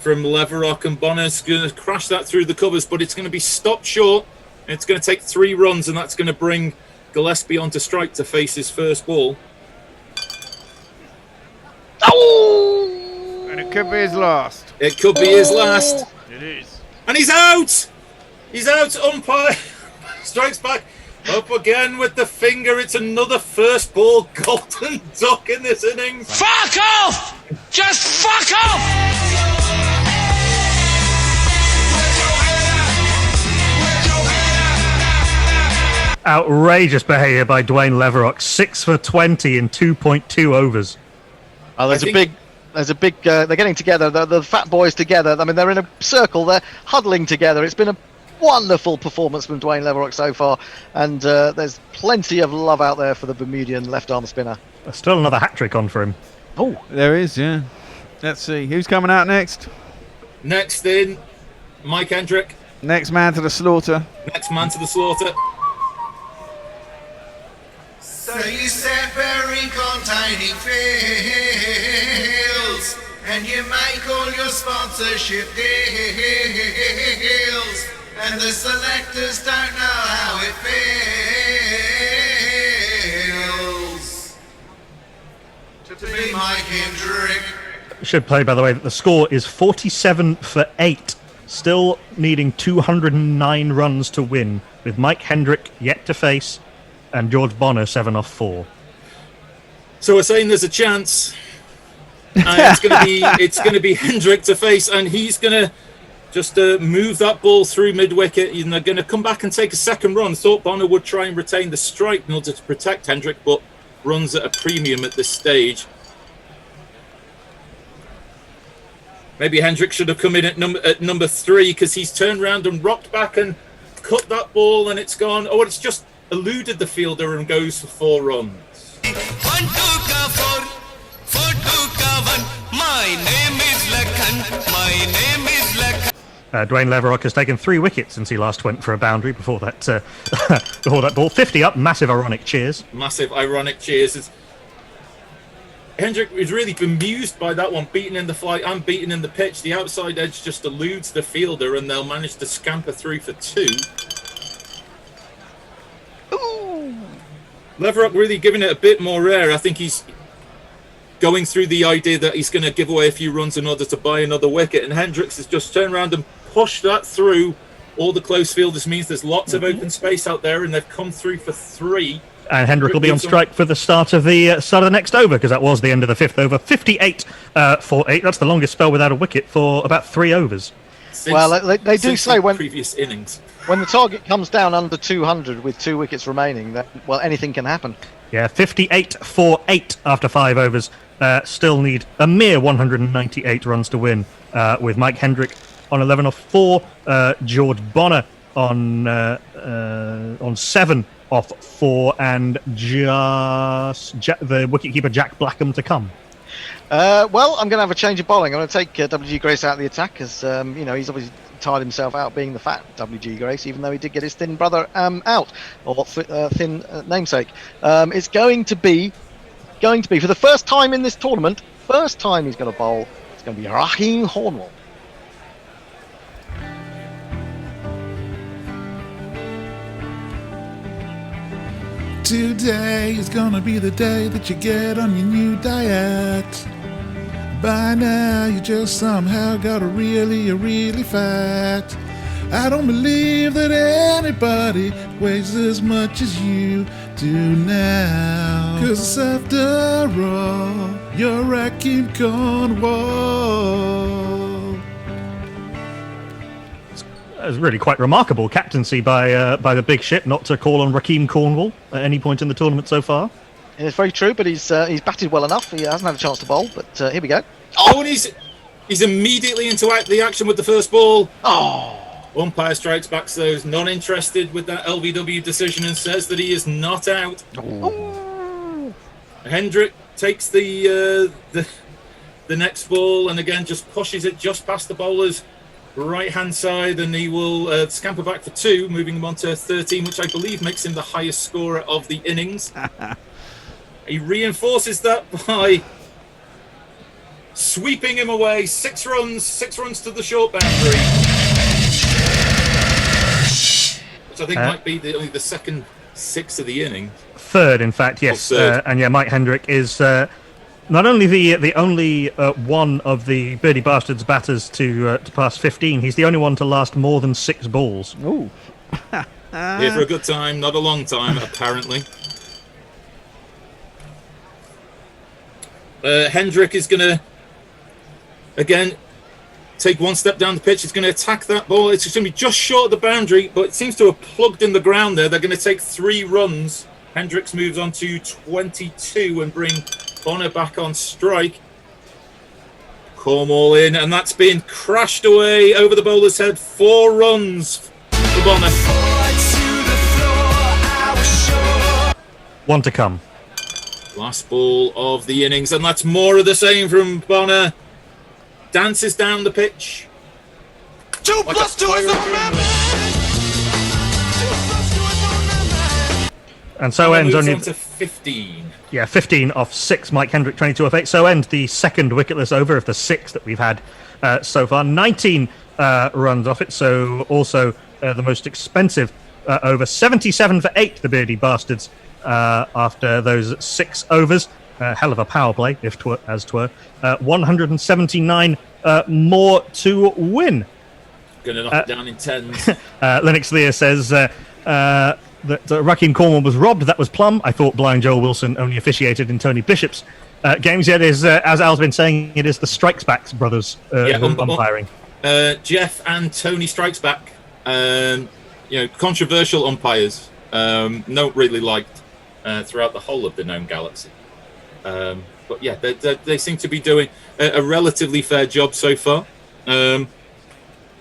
Leverock, and Bonner's going to crash that through the covers, but it's going to be stopped short. It's going to take 3 runs, and that's going to bring Gillespie onto strike to face his first ball. Oh! And it could be his last. It could be his last. It is. And he's out! He's out, umpire. Strikes back. Up again with the finger. It's another first ball golden duck in this innings. Fuck off! Just fuck off! Outrageous behaviour by Dwayne Leverock. 6 for 20 in 2.2 overs. Oh, there's a big. They're getting together. The fat boys together. I mean, they're in a circle. They're huddling together. It's been a wonderful performance from Dwayne Leverock so far, and there's plenty of love out there for the Bermudian left-arm spinner. There's still another hat-trick on for him. Oh, there is. Yeah. Let's see who's coming out next. Next in, Mike Hendrick. Next man to the slaughter. Next man to the slaughter. So you set very containing fields, and you make all your sponsorship deals, and the selectors don't know how it feels to be Mike Hendrick. Should play, by the way, that the score is 47 for 8. Still needing 209 runs to win, with Mike Hendrick yet to face, and George Bonner 7 off 4. So we're saying there's a chance. It's going to be Hendrick to face, and he's going to just move that ball through mid-wicket, and they're going to come back and take a second run. Thought Bonner would try and retain the strike in order to protect Hendrick, but runs at a premium at this stage. Maybe Hendrick should have come in at number 3, because he's turned round and rocked back and cut that ball, and it's gone. Oh, it's just eluded the fielder and goes for 4 runs. 1 2 ka 4 4 2 ka 1. My name is Lakhan. My name is Lakhan. Dwayne Leverock has taken 3 wickets since he last went for a boundary before that before that ball. 50 up, massive ironic cheers. Massive ironic cheers. Hendrick is really bemused by that one, beaten in the flight and beaten in the pitch. The outside edge just eludes the fielder, and they'll manage to scamper through for 2. Ooh. Leverock really giving it a bit more air. I think he's going through the idea that he's going to give away a few runs in order to buy another wicket, and Hendricks has just turned around and pushed that through all the close fielders. Means there's lots of open space out there, and they've come through for 3. And Hendrick will be on strike for the start of the next over, because that was the end of the 5th over. 58 for 8. That's the longest spell without a wicket for about 3 overs. They do say when previous innings, when the target comes down under 200 with 2 wickets remaining, that anything can happen. Yeah, 58 for 8 after 5 overs. Still need a mere 198 runs to win, with Mike Hendrick on 11 off 4, George Bonner on 7 off 4, and just the wicketkeeper Jack Blackham to come. Well, I'm going to have a change of bowling. I'm going to take WG Grace out of the attack, because he's obviously tired himself out being the fat WG Grace, even though he did get his thin brother out, or thin namesake. It's going to be for the first time in this tournament, first time he's going to bowl, it's going to be Rahim Hornwell. Today is gonna be the day that you get on your new diet. By now you just somehow got really fat. I don't believe that anybody weighs as much as you do now. 'Cause after all, you're Rakim Cornwall. It was really quite remarkable captaincy by the big ship not to call on Rakim Cornwall at any point in the tournament so far. It's very true, but he's batted well enough. He hasn't had a chance to bowl, but here we go. Oh, and he's immediately into the action with the first ball. Oh! Umpire strikes back, so he's not interested with that LBW decision and says that he is not out. Oh. Hendrick takes the next ball and again just pushes it just past the bowler's right-hand side, and he will scamper back for 2, moving him on to 13, which I believe makes him the highest scorer of the innings. He reinforces that by sweeping him away. 6 runs to the short boundary, which I think might be only the second 6 of the inning. Third, in fact, yes. And yeah, Mike Hendrick is not only the only one of the Beardy Bastards batters to pass 15, he's the only one to last more than 6 balls. Ooh. Here for a good time, not a long time, apparently. Hendrick is going to, again, take 1 step down the pitch. He's going to attack that ball. It's going to be just short of the boundary, but it seems to have plugged in the ground there. They're going to take 3 runs. Hendricks moves on to 22 and bring Bonner back on strike. Cornwall in, and that's been crashed away over the bowler's head. 4 runs for Bonner. 1 to come. Last ball of the innings, and that's more of the same from Bonner. Dances down the pitch. 2 plus 2 is the remember. And so ends only on to 15. Yeah, 15 off 6. Mike Hendrick 22 off 8. So ends the second wicketless over of the 6 that we've had so far. 19 runs off it. So also the most expensive over. 77 for 8. The Beardy Bastards after those 6 overs. Hell of a power play, if 'twere. 179 more to win. Gonna knock it down in 10s. Lennox Lear says that Rakim Cornwall was robbed. That was plum. I thought Blind Joel Wilson only officiated in Tony Bishop's games. Yet is, as Al's been saying, it is the Strikesbacks brothers umpiring. Jeff and Tony Strikesback, controversial umpires, not really liked throughout the whole of the known galaxy. But yeah, they seem to be doing a relatively fair job so far. Well,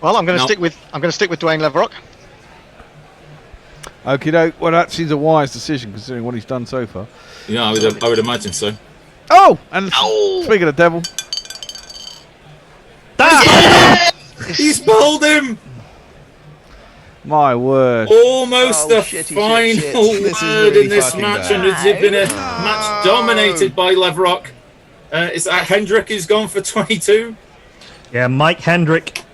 I'm going to stick with Dwayne Leverock. Okie doke. Well, that seems a wise decision considering what he's done so far. Yeah, I would imagine so. Oh, and speaking of the devil, he's bowled him. My word! Almost the final word in this match, and it's been a match dominated by Leverock. Is that Hendrick is gone for 22? Yeah, Mike Hendrick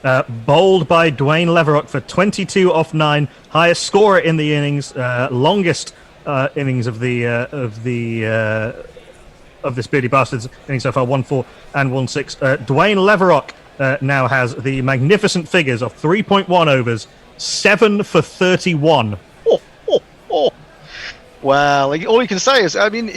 bowled by Dwayne Leverock for 22 off 9, highest scorer in the innings, longest innings of the of this Beardy Bastards inning so far, 1-4 and 1-6. Dwayne Leverock now has the magnificent figures of 3.1 overs, 7 for 31. Well, all you can say is, I mean,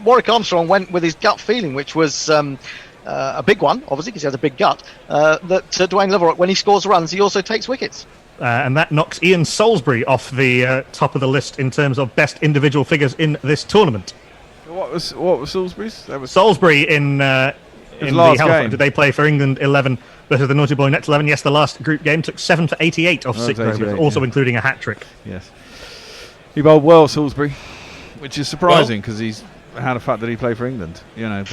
Warwick Armstrong went with his gut feeling, which was a big one, obviously, because he has a big gut, that Dwayne Leverock, when he scores runs, he also takes wickets. And that knocks Ian Salisbury off the top of the list in terms of best individual figures in this tournament. What was Salisbury's? That was Salisbury in the Halifax. Did they play for England 11 versus the Naughty Boy Nets 11? Yes, the last group game took 7 for 88 off 6 overs, also including a hat-trick. Yes. He bowled well, Salisbury, which is surprising because how the fuck did he play for England? But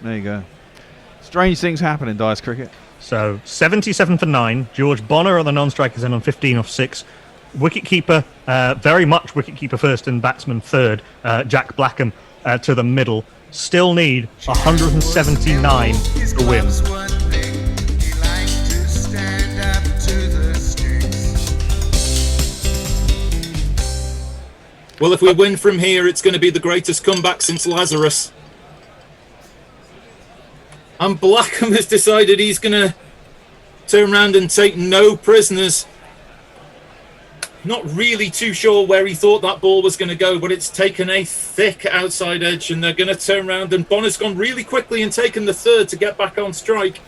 there you go. Strange things happen in dice cricket. So 77 for 9. George Bonner on the non-strikers in on 15 off 6. Wicketkeeper, very much wicketkeeper first and batsman third. Jack Blackham to the middle. Still need 179 to win. Well, if we win from here, it's going to be the greatest comeback since Lazarus. And Blackham has decided he's going to turn around and take no prisoners. Not really too sure where he thought that ball was going to go, but it's taken a thick outside edge, and they're going to turn around. And Bonner's gone really quickly and taken the third to get back on strike.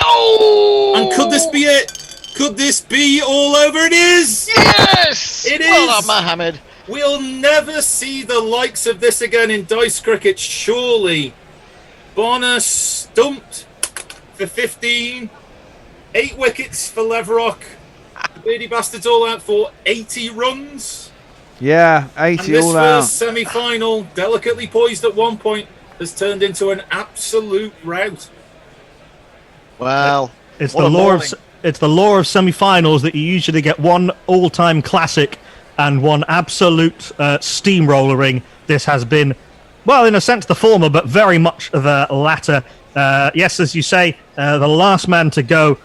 Oh! And could this be it? Could this be all over? It is! Yes! It is! Well done, Mohammed. We'll never see the likes of this again in dice cricket, surely. Bonner stumped for 15. 8 wickets for Leverock. The Beardy Bastards all out for 80 runs. Yeah, 80 all out. And this first semi-final, delicately poised at one point, has turned into an absolute rout. Well, it's the law of semi-finals that you usually get one all-time classic and one absolute steamrollering. This has been, well, in a sense, the former, but very much the latter. Yes, as you say, the last man to go,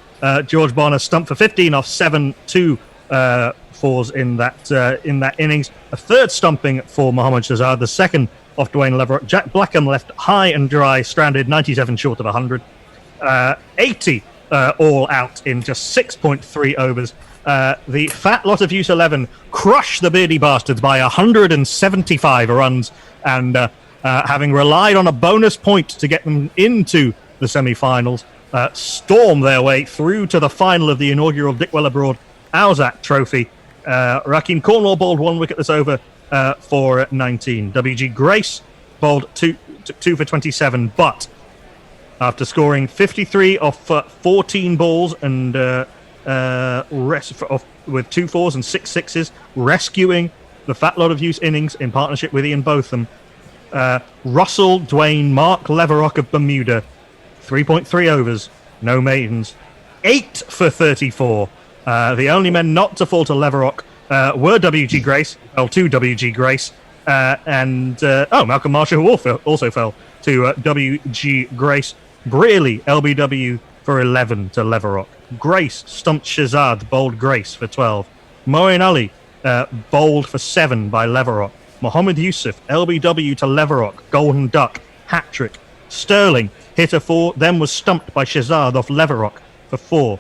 George Bonner, stumped for 15 off 7 2 fours in that innings. A third stumping for Mohammad Shahzad, the second off Dwayne Leverock. Jack Blackham left high and dry, stranded, 97 short of 100. 80 all out in just 6.3 overs. The fat lot of Use 11 crushed the Beardy Bastards by 175 runs, and having relied on a bonus point to get them into the semi-finals, storm their way through to the final of the inaugural Dickwella-Broad Owzat Trophy. Rakeem Cornwall bowled 1 wicket this over for 19. W.G. Grace bowled 2 for 27, but after scoring 53 off 14 balls and with 2 fours and 6 sixes, rescuing the fat lot of use innings in partnership with Ian Botham, Russell Dwayne Mark Leverock of Bermuda, 3.3 overs, no maidens, 8 for 34. The only men not to fall to Leverock were W.G. Grace, fell to W.G. Grace, and Malcolm Marshall, who also fell to W.G. Grace. Brearley, LBW for 11 to Leverock. Grace stumped Shahzad, bowled Grace for 12. Moeen Ali bowled for 7 by Leverock. Mohammed Yusuf, LBW to Leverock, golden duck, hat-trick. Sterling hit a 4, then was stumped by Shahzad off Leverock for 4.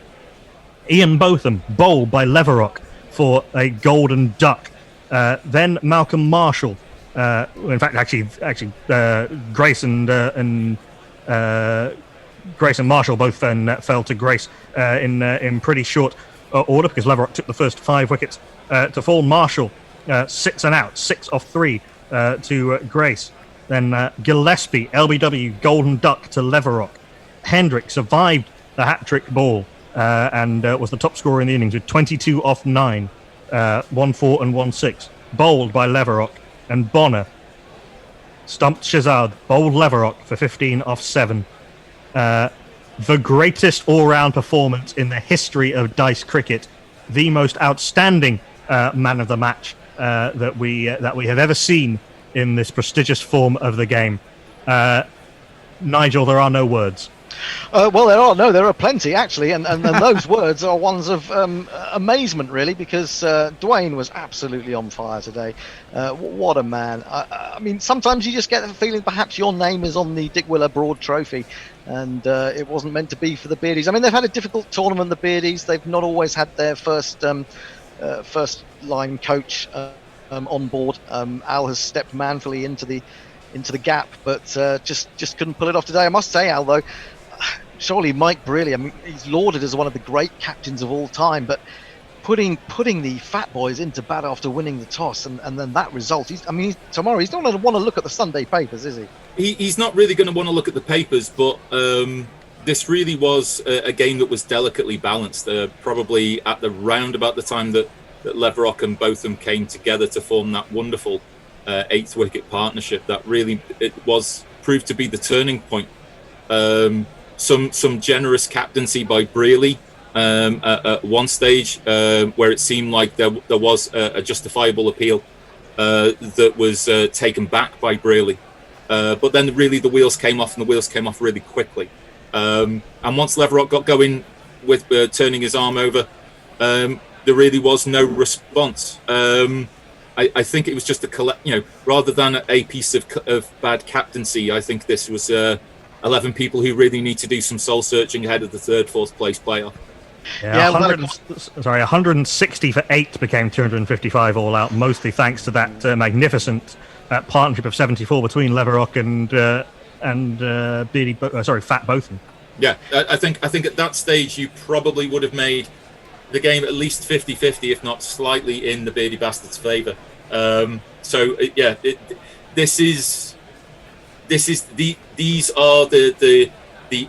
Ian Botham bowled by Leverock for a golden duck. Then Malcolm Marshall, in fact, actually, Grace and Marshall both then fell to Grace in pretty short order, because Leverock took the first 5 wickets to fall. Marshall 6 and out, 6 off 3 to Grace. Then Gillespie, LBW, golden duck to Leverock. Hendrick survived the hat-trick ball and was the top scorer in the innings with 22 off 9, 1-4 and 1-6, bowled by Leverock. And Bonner stumped Shahzad, bowled Leverock for 15 off 7. The greatest all-round performance in the history of dice cricket, the most outstanding man of the match that we have ever seen in this prestigious form of the game. Nigel, there are no words. Well, there are plenty actually, and those words are ones of amazement, really, because Dwayne was absolutely on fire today. What a man! I mean, sometimes you just get the feeling perhaps your name is on the Dickwella-Broad Trophy, and it wasn't meant to be for the Beardies. I mean, they've had a difficult tournament, the Beardies. They've not always had their first line coach on board. Al has stepped manfully into the gap, but just couldn't pull it off today. I must say, Al, though, surely Mike Brearley, I mean, he's lauded as one of the great captains of all time, but putting the Fat Boys into bat after winning the toss and then that result, tomorrow he's not going to want to look at the Sunday papers, is he? He's not really going to want to look at the papers, but this really was a game that was delicately balanced, probably at about the time that Leverock and Botham came together to form that wonderful 8th wicket partnership that really proved to be the turning point. Some generous captaincy by Brearley at one stage, where it seemed like there was a justifiable appeal that was taken back by Brearley, but then really the wheels came off, and the wheels came off really quickly. And once Leverock got going with turning his arm over, there really was no response. I think it was just rather than a piece of bad captaincy, I think this was 11 people who really need to do some soul searching ahead of the 3rd, 4th place playoff. Yeah, 160 for 8 became 255 all out, mostly thanks to that magnificent partnership of 74 between Leverock and Beardy, Fat Botham. Yeah, I think at that stage you probably would have made the game at least 50-50, if not slightly in the Beardy Bastards' favour. These are the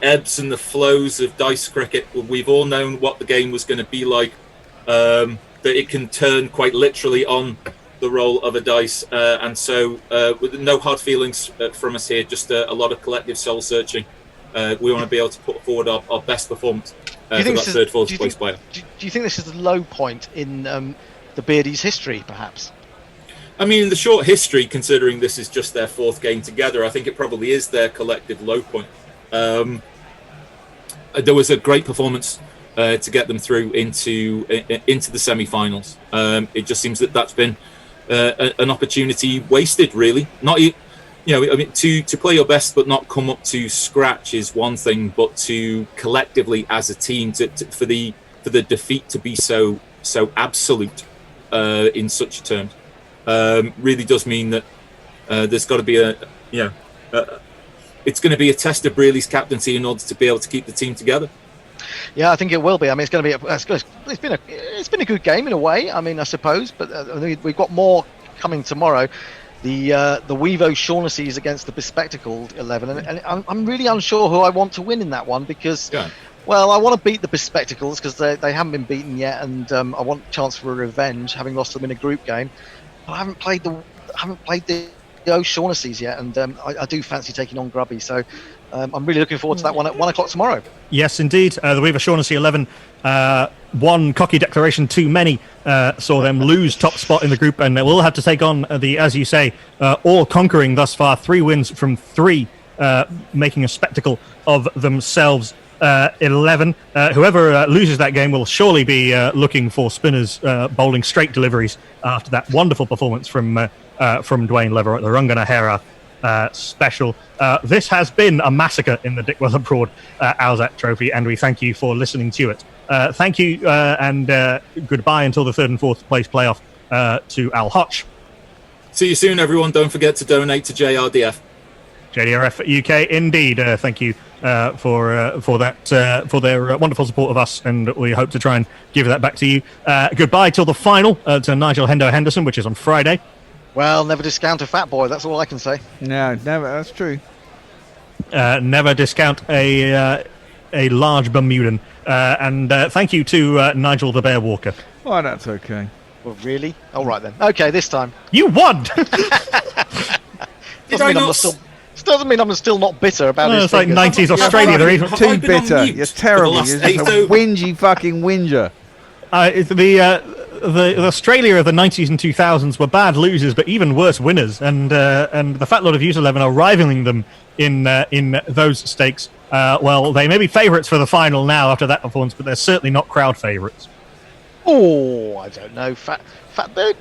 ebbs and the flows of dice cricket. We've all known what the game was going to be like, that it can turn quite literally on the roll of a dice, and so with no hard feelings from us here, just a lot of collective soul searching. We want to be able to put forward our best performance for that 3rd, 4th place player. Do you think this is the low point in the Beardies' history, perhaps? I mean, in the short history, considering this is just their 4th game together, I think it probably is their collective low point. There was a great performance to get them through into the semi-finals. It just seems that's been an opportunity wasted, really. Not to play your best but not come up to scratch is one thing, but to collectively as a team for the defeat to be so absolute in such terms really does mean that there's got to be it's going to be a test of Brearley's captaincy in order to be able to keep the team together. Yeah, I think it will be. I mean, it's been a good game in a way. I mean, I suppose, but we've got more coming tomorrow. The Wevo Shaughnessy's against the Bespectacled 11, and I'm really unsure who I want to win in that one because, well, I want to beat the Bespectacles because they haven't been beaten yet, and I want a chance for a revenge, having lost them in a group game. But I haven't played the O'Shaughnessy's yet, and I do fancy taking on Grubby, so I'm really looking forward to that one at 1 o'clock tomorrow. Yes, indeed. The Weaver Shaughnessy 11, one cocky declaration too many, saw them lose top spot in the group, and will have to take on the, as you say, all-conquering thus far, 3 wins from 3, making a spectacle of themselves. 11. Whoever loses that game will surely be looking for spinners bowling straight deliveries after that wonderful performance from Dwayne Lever at the Ranganahara special. This has been a massacre in the Dickwella-Broad Owzat Trophy, and we thank you for listening to it. Thank you, and goodbye until the 3rd and 4th place playoff to Al Hotch. See you soon, everyone. Don't forget to donate to JDRF. JDRF UK, indeed. Thank you for their wonderful support of us, and we hope to try and give that back to you. Goodbye till the final to Nigel Hendo Henderson, which is on Friday. Well, never discount a fat boy. That's all I can say. No, never. That's true. Never discount a large Bermudan. And thank you to Nigel the Bear Walker. Oh, that's okay. Well, really? All right then. Okay, this time. You won. Doesn't mean I'm still not bitter about it. It's like 90s Australia. They're even too bitter. You're terrible. You're just a whingy fucking whinger. The Australia of the 90s and 2000s were bad losers, but even worse winners. And the Fat Lot of Use 11 are rivaling them in those stakes. well, they may be favourites for the final now after that performance, but they're certainly not crowd favourites. Oh, I don't know.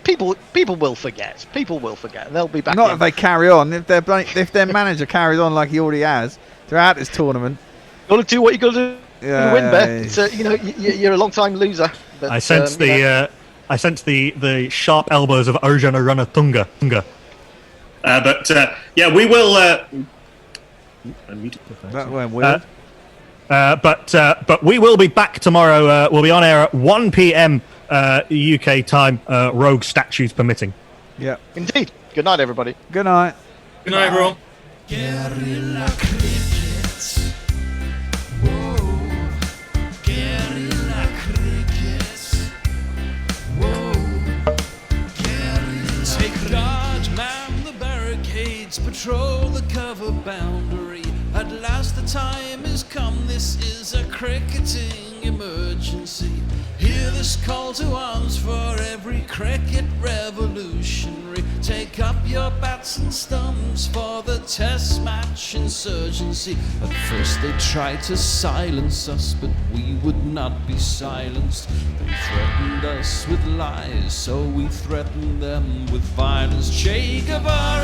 People will forget. People will forget. They'll be back. Not if they carry on. If their manager carries on like he already has throughout this tournament. Got to do what you got to do to win, Bear. Yeah. It's, you're a long-time loser. But, I sense the sharp elbows of Ojan Aruna Tunga. We will. That went weird. But we will be back tomorrow. We'll be on air at 1 p.m. UK time, rogue statutes permitting. Yeah. Indeed. Good night, everybody. Good night. Good night, everyone. Guerilla Cricket. Whoa. Guerilla Cricket. Whoa. Guerilla. Take guard, man the barricades, patrol the cover boundary. At last the time has come, this is a cricketing emergency. Hear this call to arms for every cricket revolutionary. Take up your bats and stumps for the test match insurgency. At first they tried to silence us, but we would not be silenced. They threatened us with lies, so we threatened them with violence. Che Guevara!